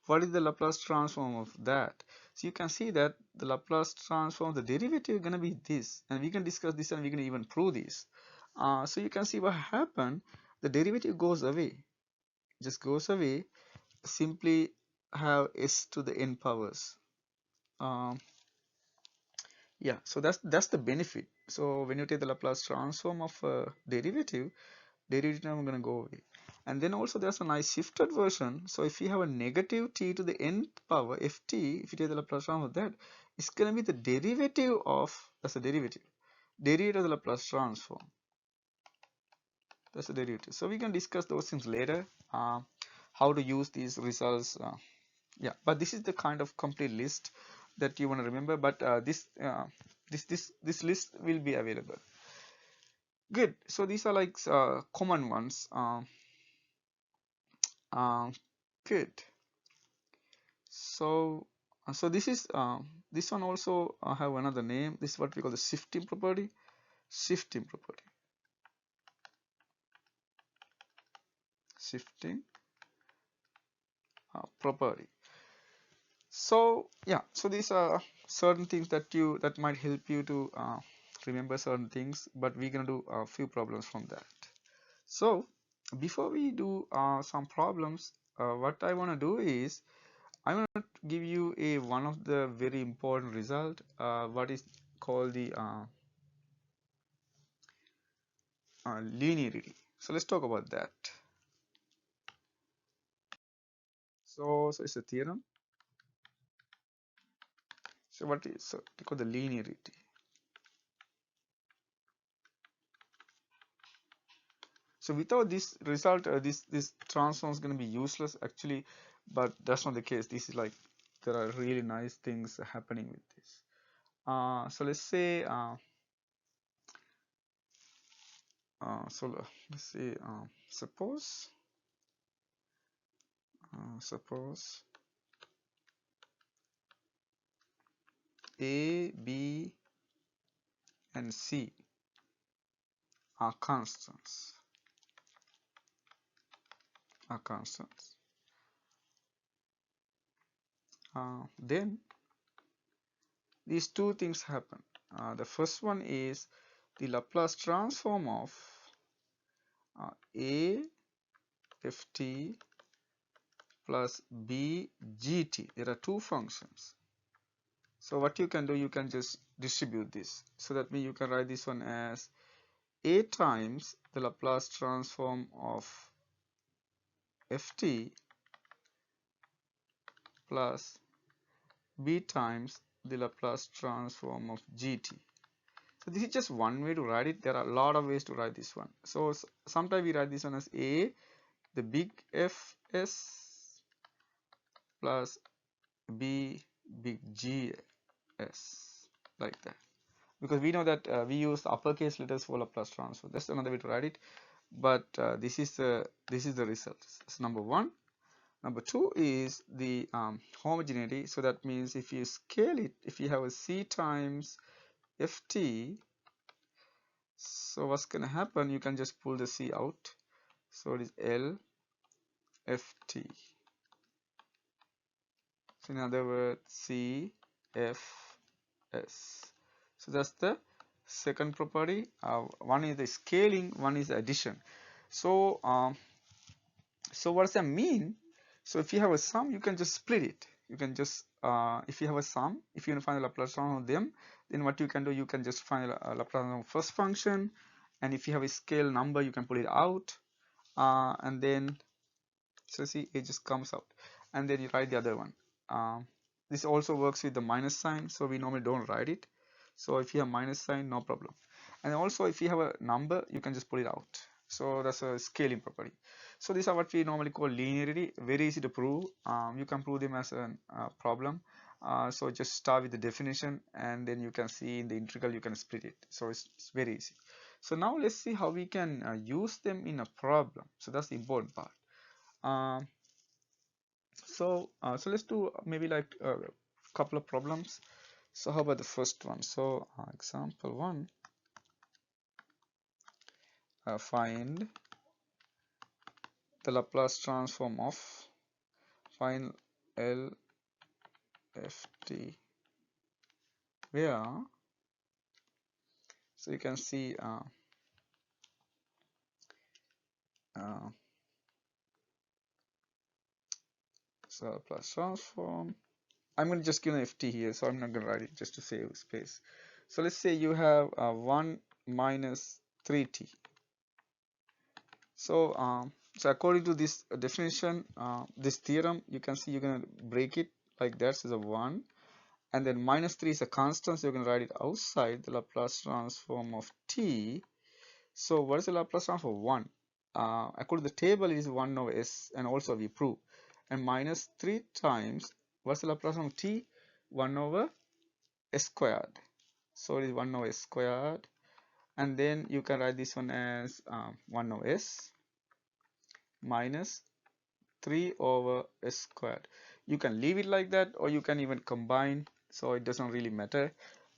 What is the Laplace transform of that? So you can see that the Laplace transform, the derivative is gonna be this, and we can discuss this and we can even prove this. So you can see what happened. The derivative goes away, just goes away. Simply have s to the n powers. Yeah, so that's the benefit. So when you take the Laplace transform of a derivative is gonna go away. And then also there's a nice shifted version. So if you have a negative t to the nth power ft, if you take the Laplace transform of that, it's gonna be the derivative of, that's the derivative of the Laplace transform. That's the derivative. So we can discuss those things later, how to use these results. Yeah, but this is the kind of complete list that you want to remember. But this list will be available. Good. So these are like common ones. Good. So this is this one also have another name. This is what we call the shifting property. Shifting property. Shifting property. So yeah, so these are certain things that might help you to remember certain things, but we're gonna do a few problems from that. So before we do some problems, what I want to do is I want to give you a one of the very important result, what is called the linearity. So let's talk about that. So it's a theorem. So what is, so we call the linearity. So without this result, this transform is going to be useless actually, but that's not the case. This is like, there are really nice things happening with this. So let's say let's say suppose A, B, and C are constants. then these two things happen. The first one is the Laplace transform of a ft plus b gt. There are two functions. So what you can do, you can just distribute this. So that means you can write this one as a times the Laplace transform of ft plus b times the Laplace transform of gt. So this is just one way to write it. There are a lot of ways to write this one. So sometimes we write this one as a, the big Fs plus b big Gs, like that. Because we know that we use uppercase letters for Laplace transform. That's another way to write it. But this is the result. That's number one. Number two is the homogeneity. So that means if you scale it, if you have a c times ft, so what's going to happen, you can just pull the c out. So it is L ft. So in other words, c f s. So that's the second property. One is the scaling, one is the addition. So so what does that mean? So if you have a sum, you can just split it. You can just if you have a sum, if you want to find the Laplace transform of them, then what you can do, you can just find the Laplace transform of first function, and if you have a scale number, you can pull it out, and then so see it just comes out, and then you write the other one. This also works with the minus sign, so we normally don't write it. So if you have minus sign, no problem. And also if you have a number, you can just pull it out. So that's a scaling property. So these are what we normally call linearity. Very easy to prove. You can prove them as a problem. So just start with the definition, and then you can see in the integral you can split it. So it's very easy. So now let's see how we can use them in a problem. So that's the important part. So let's do maybe like a couple of problems. So how about the first one? So example one, find the Laplace transform of, find L ft, where, so you can see so Laplace transform. I'm going to just give an ft here, so I'm not going to write it just to save space. So let's say you have 1 minus 3t. So so according to this definition, this theorem, you can see you're going to break it like that. So the 1, and then minus 3 is a constant, so you can write it outside the Laplace transform of t. So what is the Laplace transform of 1? According to the table, it is 1 over s, and also we prove. And minus 3 times, what's the Laplace transform of t? 1 over s squared. So it is 1 over s squared, and then you can write this one as 1 over s minus 3 over s squared. You can leave it like that, or you can even combine, so it doesn't really matter.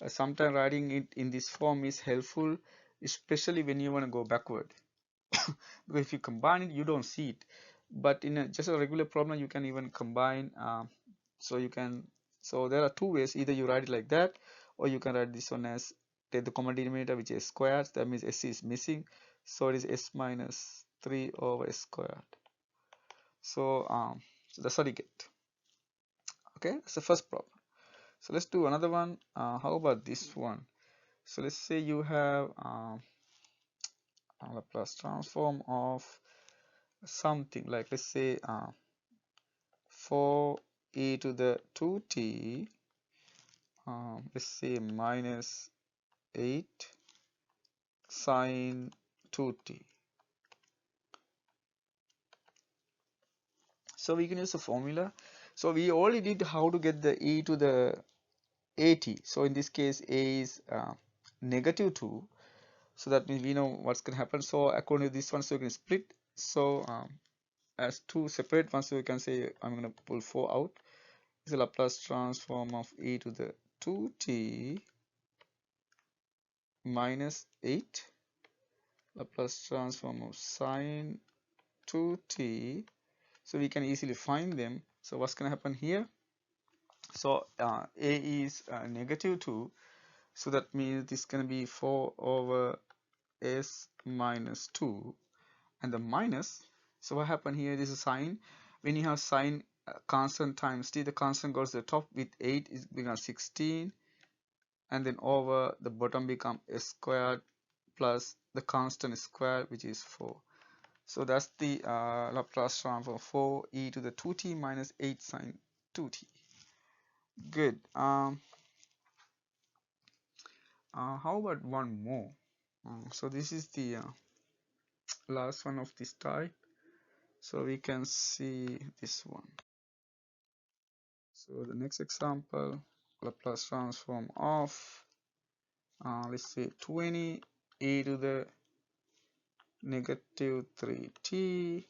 Sometimes writing it in this form is helpful, especially when you want to go backward. Because if you combine it, you don't see it. But in just a regular problem, you can even combine. So there are two ways. Either you write it like that, or you can write this one as, take the common denominator, which is squared. That means s is missing, so it is s minus 3 over s squared. So that's what you get. Okay, that's the first problem. So let's do another one. How about this one? So let's say you have a Laplace transform of something like, let's say 4e to the 2t, let's say minus 8 sine 2t. So we can use a formula. So we already did how to get the e to the at. So in this case, a is negative 2. So that means we know what's going to happen. So according to this one, so you can split. So as two separate ones, so you can say I'm going to pull 4 out. It's a Laplace transform of e to the 2t minus 8 Laplace transform of sine 2t. So we can easily find them. So what's going to happen here? So a is negative 2, so that means this is going to be 4 over s minus 2, and the minus, so what happened here, this is sign. When you have sign constant times t, the constant goes to the top with 8 is becomes 16, and then over the bottom become s squared plus the constant squared, which is 4. So that's the Laplace transform for 4e to the 2t minus 8 sine 2t. Good. How about one more? So this is the last one of this type. So we can see this one. So the next example, Laplace transform of, let's say 20 e to the negative 3t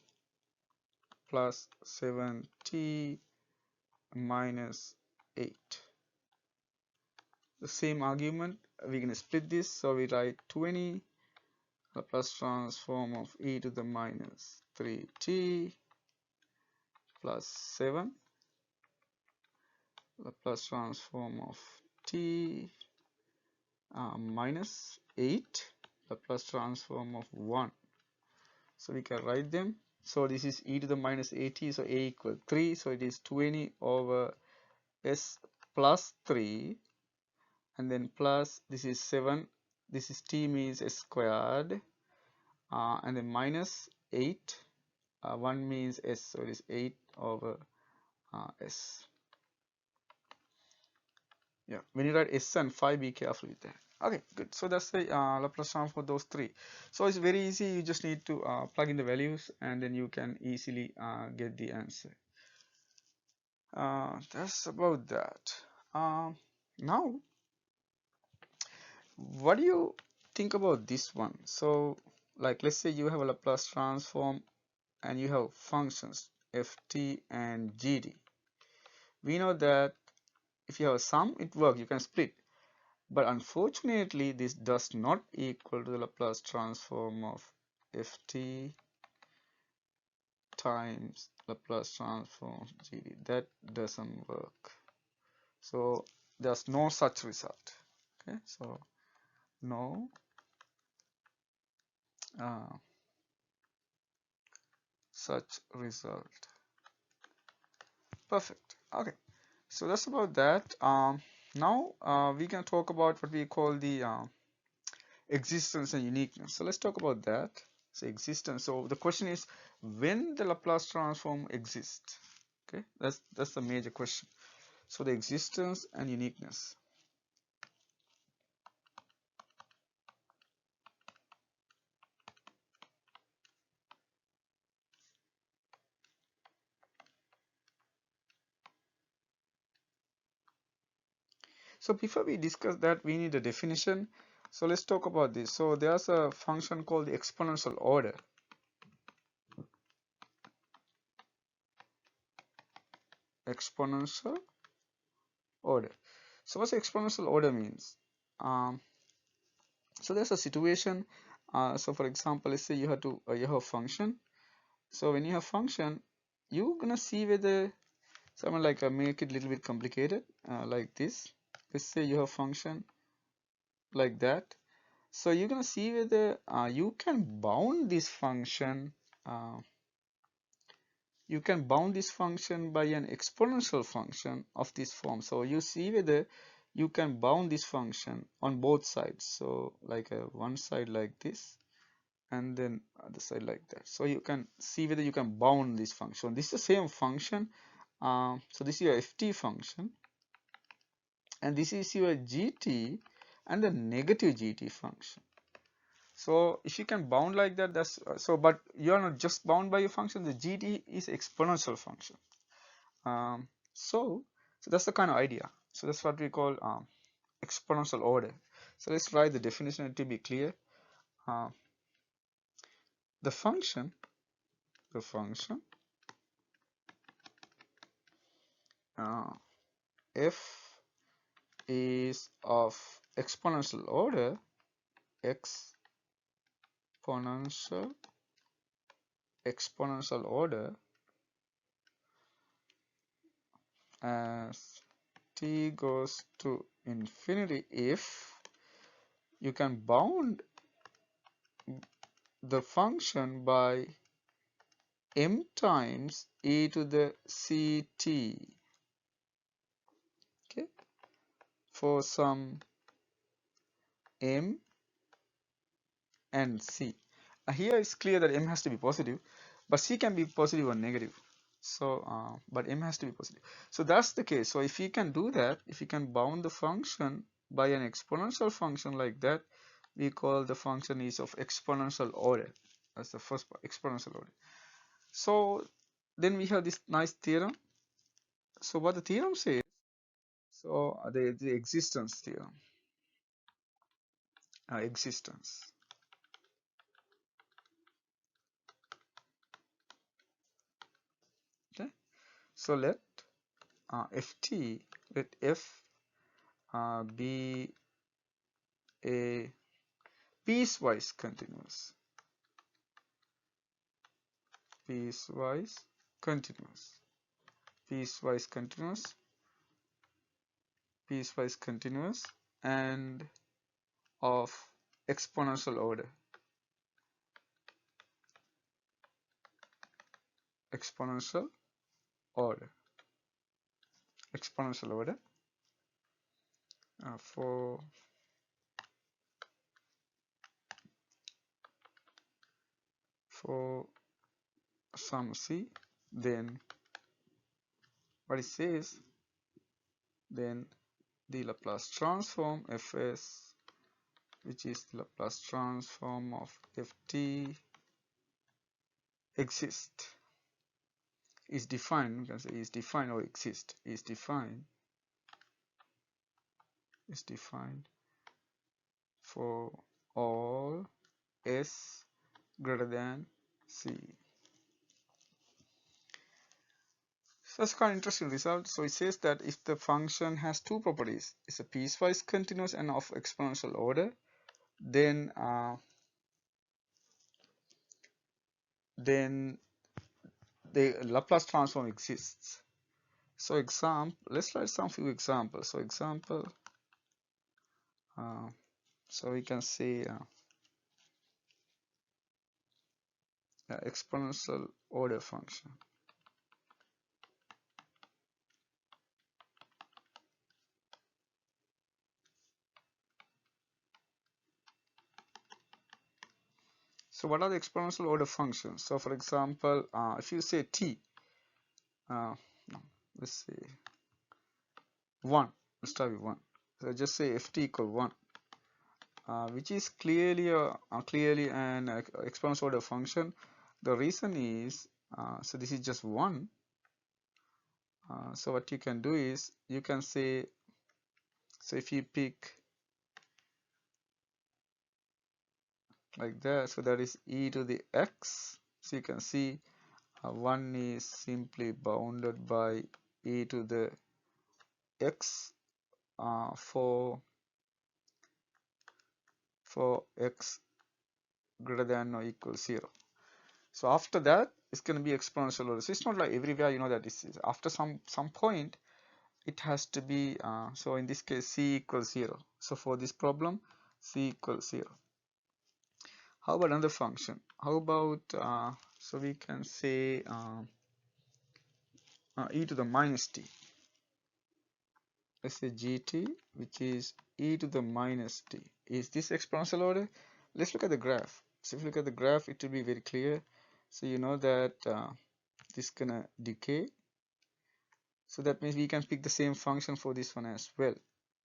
plus 7t minus 8. The same argument, we're going to split this, so we write 20 Laplace transform of e to the minus 3t plus 7 Laplace transform of t minus 8 Laplace transform of 1. So we can write them. So this is e to the minus 8t, so a equal 3, so it is 20 over s plus 3, and then plus this is 7, this is t means s squared, and then minus 8, 1 means s, so it is 8 over s. Yeah, when you write s and 5, be careful with that. Okay, good. So that's the Laplace transform for those three. So it's very easy. You just need to plug in the values, and then you can easily get the answer. That's about that. Now, what do you think about this one? So, like, let's say you have a Laplace transform, and you have functions ft and gd. We know that if you have a sum, it works. You can split. But unfortunately, this does not equal to the Laplace transform of ft times Laplace transform of gd. That doesn't work. So there's no such result. Okay, so no such result. Perfect. Okay, so that's about that. Now we can talk about what we call the existence and uniqueness. So let's talk about that. So existence. So the question is when the Laplace transform exists. Okay, that's the major question. So the existence and uniqueness. So before we discuss that, we need a definition. So let's talk about this. So there's a function called the exponential order. Exponential order. So what's exponential order means? So there's a situation. So for example, let's say you have a function. So when you have function, you're gonna see whether someone like make it a little bit complicated, like this. Let's say you have function like that. So you're gonna see whether you can bound this function. You can bound this function by an exponential function of this form. So you see whether you can bound this function on both sides. So like one side like this, and then other side like that. So you can see whether you can bound this function. This is the same function. So this is your ft function, and this is your gt and the negative gt function. So if you can bound like that, that's so. But you are not just bound by your function. The gt is exponential function. So that's the kind of idea. So that's what we call exponential order. So let's write the definition to be clear. Uh, the function f is of exponential order, exponential order, as t goes to infinity if you can bound the function by m times e to the ct, okay, for some m and c. Here it's clear that m has to be positive, but c can be positive or negative. So, but m has to be positive. So that's the case. So if you can do that, if you can bound the function by an exponential function like that, we call the function is of exponential order. That's the first part, exponential order. So then we have this nice theorem. So what the theorem says, so the existence theorem, existence. Okay. So let ft, let f be a piecewise continuous, piecewise continuous, piecewise continuous, piecewise continuous, and of exponential order, exponential order, exponential order for some c. Then what it says, then the Laplace transform fs, which is the Laplace transform of ft, exists, is defined, we can say is defined or exist, is defined for all s greater than c. So that's quite an interesting result. So it says that if the function has two properties, it's a piecewise continuous and of exponential order, then the Laplace transform exists. So let's write some few examples. So example, so we can say exponential order function. So what are the exponential order functions? So for example, if you say t, no, let's say 1, let's start with 1. So just say ft equal 1, which is clearly an exponential order function. The reason is, so this is just 1. So what you can do is, you can say, so if you pick like that, so that is e to the x. So you can see 1 is simply bounded by e to the x for x greater than or equal 0. So after that, it's going to be exponential order. So it's not like everywhere, you know, that this is after some point it has to be, so in this case c equals 0. So for this problem, c equals 0. How about another function? How about, so we can say e to the minus t. Let's say gt, which is e to the minus t. Is this exponential order? Let's look at the graph. So if you look at the graph, it will be very clear. So you know that this is gonna decay. So that means we can pick the same function for this one as well.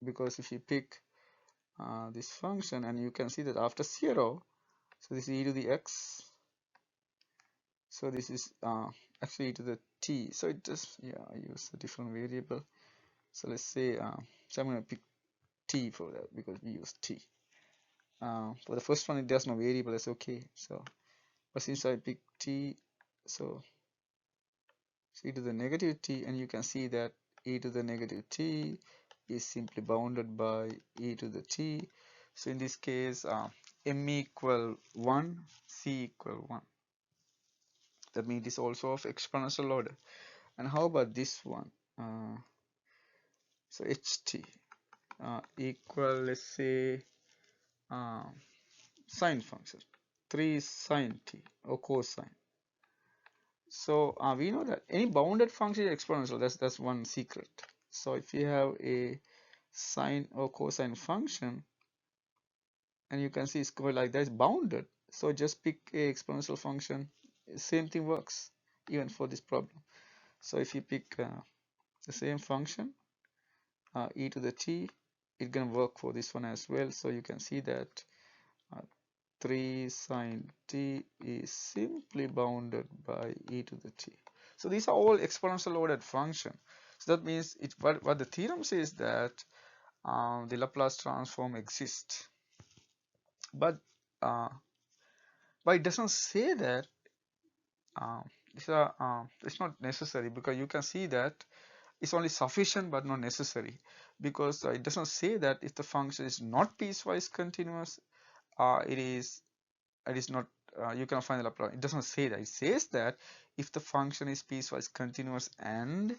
Because if you pick this function, and you can see that after 0, so this is e to the x. So this is actually e to the t. So it just, yeah, I use a different variable. So let's say, so I'm going to pick t for that because we use t. For the first one, there's no variable, that's okay. So, but since I pick t, so e to the negative t, and you can see that e to the negative t is simply bounded by e to the t. So in this case, m equal 1, c equal 1. That means it is also of exponential order. And how about this one? So ht equal, let's say, sine function 3 sine t or cosine. So we know that any bounded function is exponential. That's one secret. So if you have a sine or cosine function, and you can see it's going like that, it's bounded. So just pick a exponential function. Same thing works even for this problem. So if you pick the same function, e to the t, it's gonna work for this one as well. So you can see that 3 sine t is simply bounded by e to the t. So these are all exponential ordered function. So that means what the theorem says that the Laplace transform exists, but it doesn't say that it's not necessary, because you can see that it's only sufficient but not necessary, because it doesn't say that if the function is not piecewise continuous, it is not, you cannot find the Laplace. It doesn't say that. It says that if the function is piecewise continuous and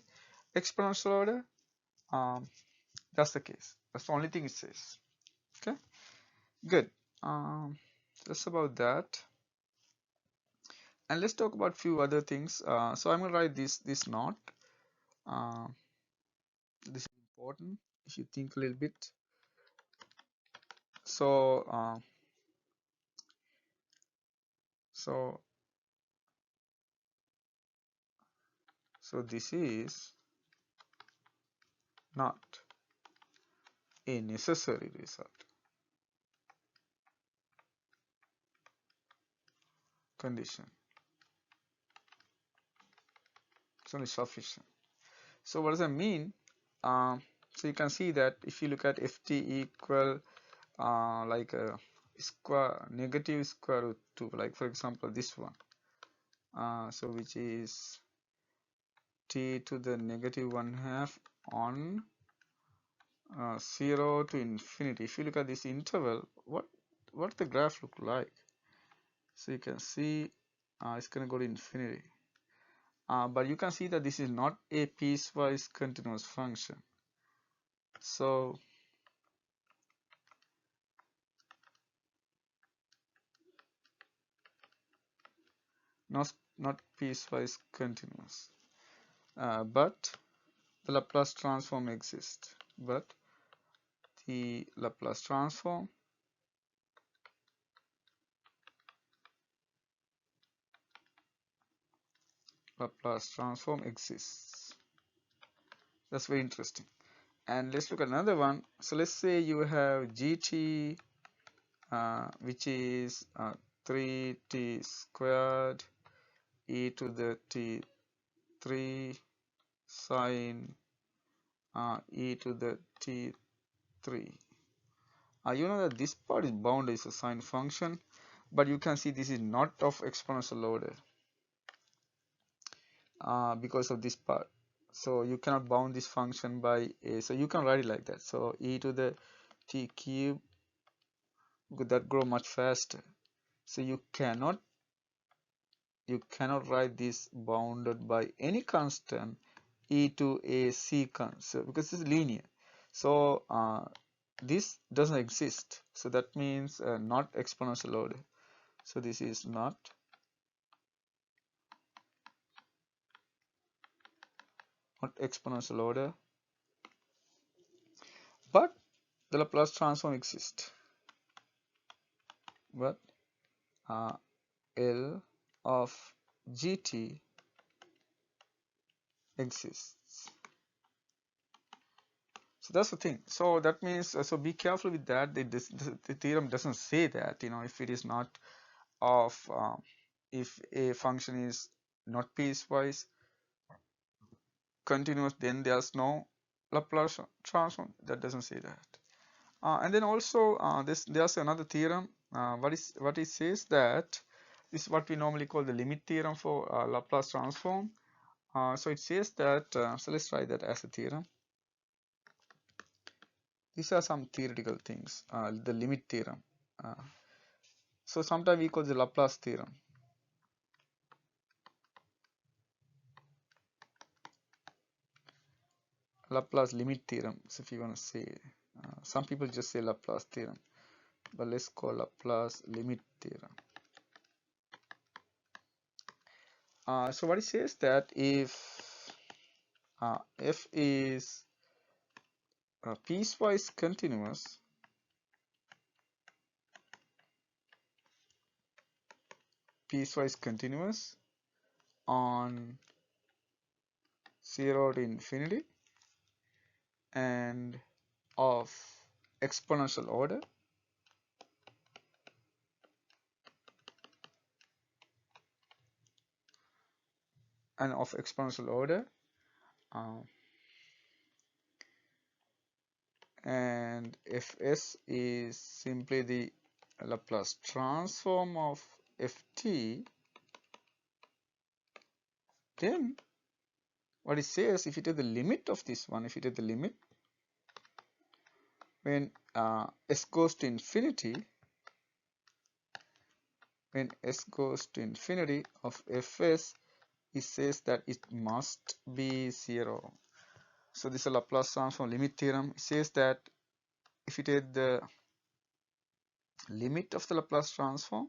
exponential order, that's the case. That's the only thing it says. Okay, good. That's about that. And let's talk about few other things. So I'm gonna write this note. Uh, this is important if you think a little bit. So so this is not a necessary result condition. It's only sufficient. So what does that mean? So you can see that if you look at ft equal like a negative square root 2, like for example this one, so which is t to the negative 1/2 on 0 to infinity. If you look at this interval, what the graph look like? So you can see it's going to go to infinity, but you can see that this is not a piecewise continuous function. So not piecewise continuous, but the Laplace transform exists. But the Laplace transform exists. That's very interesting. And let's look at another one. So let's say you have gt, which is 3t squared e to the t3 sine e to the t3. You know that this part is bounded, is a sine function, but you can see this is not of exponential order because of this part. So you cannot bound this function by a, so you can write it like that. So e to the t cube, that grow much faster. So you cannot write this bounded by any constant e to a secant, so because it's linear. So this doesn't exist. So that means not exponential order. So this is not exponential order, but the Laplace transform exists. But L of gt exists. So that's the thing. So that means, so be careful with that. The theorem doesn't say that, you know, if it is not of, if a function is not piecewise continuous, then there's no Laplace transform. That doesn't say that. And then also there's another theorem. What it says that this is what we normally call the limit theorem for Laplace transform. So it says that, so let's try that as a theorem. These are some theoretical things, the limit theorem. So sometimes we call the Laplace theorem. Laplace limit theorem. So if you want to say, some people just say Laplace theorem, but let's call Laplace limit theorem. So what it says that if f is piecewise continuous on 0 to infinity and of exponential order, uh, and fs is simply the Laplace transform of ft, then what it says, if you take the limit of this one, if you take the limit when s goes to infinity, when s goes to infinity of fs, it says that it must be 0. So this is a Laplace transform limit theorem. It says that if you take the limit of the Laplace transform,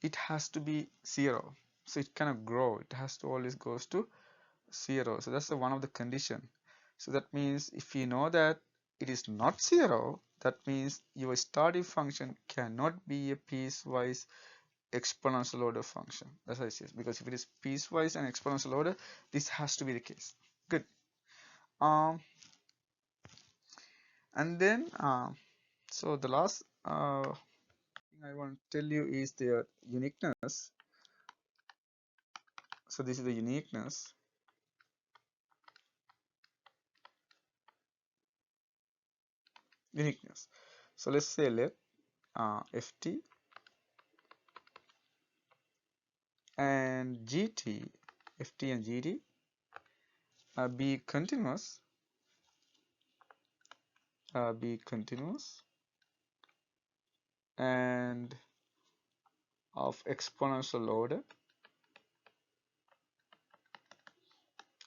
it has to be 0. So it cannot grow. It has to always goes to 0. So that's one of the condition. So that means if you know that it is not 0, that means your starting function cannot be a piecewise exponential order function. That's how it says. Because if it is piecewise and exponential order, this has to be the case. Good. And then so the last thing I want to tell you is the uniqueness. So this is the uniqueness. So let's say let ft and gt, ft and gt be continuous, and of exponential order.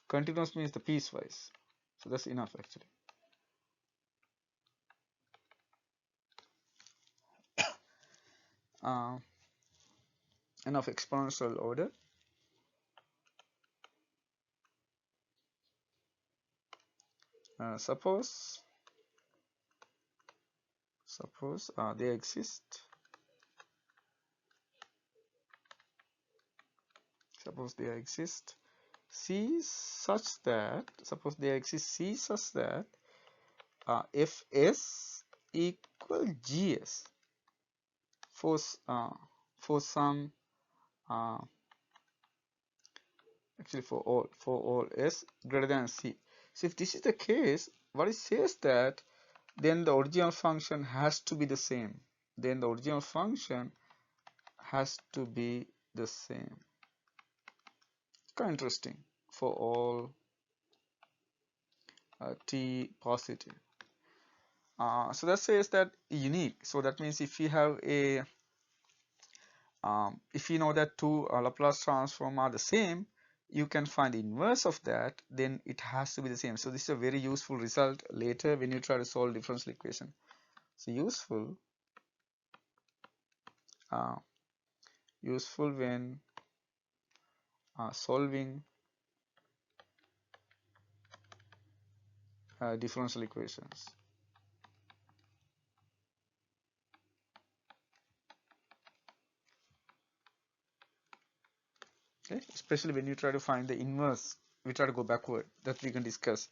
Continuous means the piecewise, so that's enough actually. And of exponential order. Suppose they exist. Suppose they exist C such that, suppose they exist C such that Fs equal Gs for some actually for all S greater than C. So if this is the case, what it says that then the original function has to be the same. Then the original function has to be the same. Kind of interesting for all T positive. So that says that unique. So that means if you have a if you know that two Laplace transform are the same, you can find the inverse of that, then it has to be the same. So this is a very useful result later when you try to solve differential equation. So useful when solving differential equations. Okay, especially when you try to find the inverse, we try to go backward. That we can discuss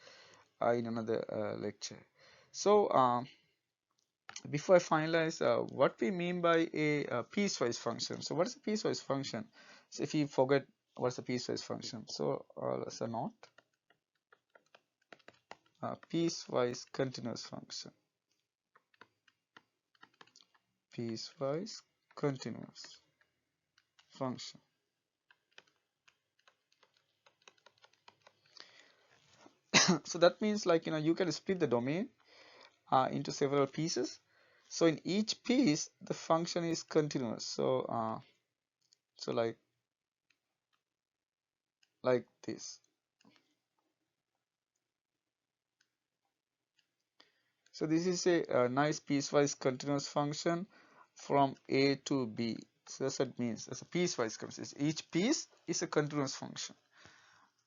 in another lecture. So before I finalize, what we mean by a piecewise function. So what is a piecewise function? So if you forget what's a piecewise function, so let's note piecewise continuous function. Piecewise continuous function. So that means, like, you can split the domain into several pieces. So in each piece, the function is continuous. So so like this. So this is a nice piecewise continuous function from A to B. So that's what it means. As a piecewise continuous, each piece is a continuous function.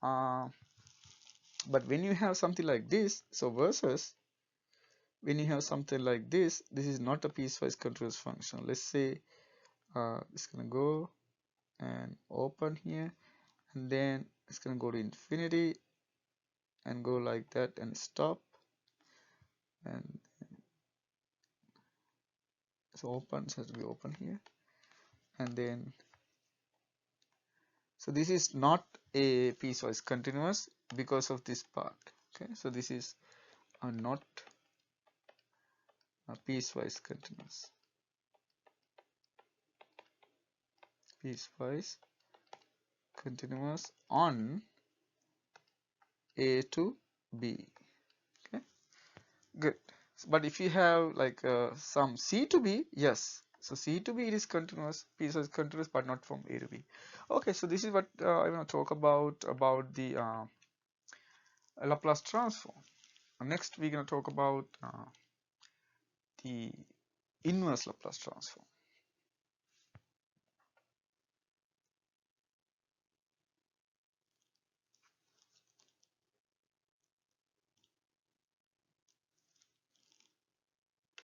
But when you have something like this, so versus when you have something like this is not a piecewise continuous function. Let's say it's gonna go and open here, and then it's gonna go to infinity and go like that and stop, and so open, so it has to be open here, and then so this is not a piecewise continuous because of this part. Okay, so this is not a piecewise continuous. Piecewise continuous on A to B. Okay, good. But if you have like some C to B, yes. So C to B it is continuous, piecewise continuous, but not from A to B. Okay, so this is what I want to talk about the Laplace transform. Next, we're going to talk about the inverse Laplace transform.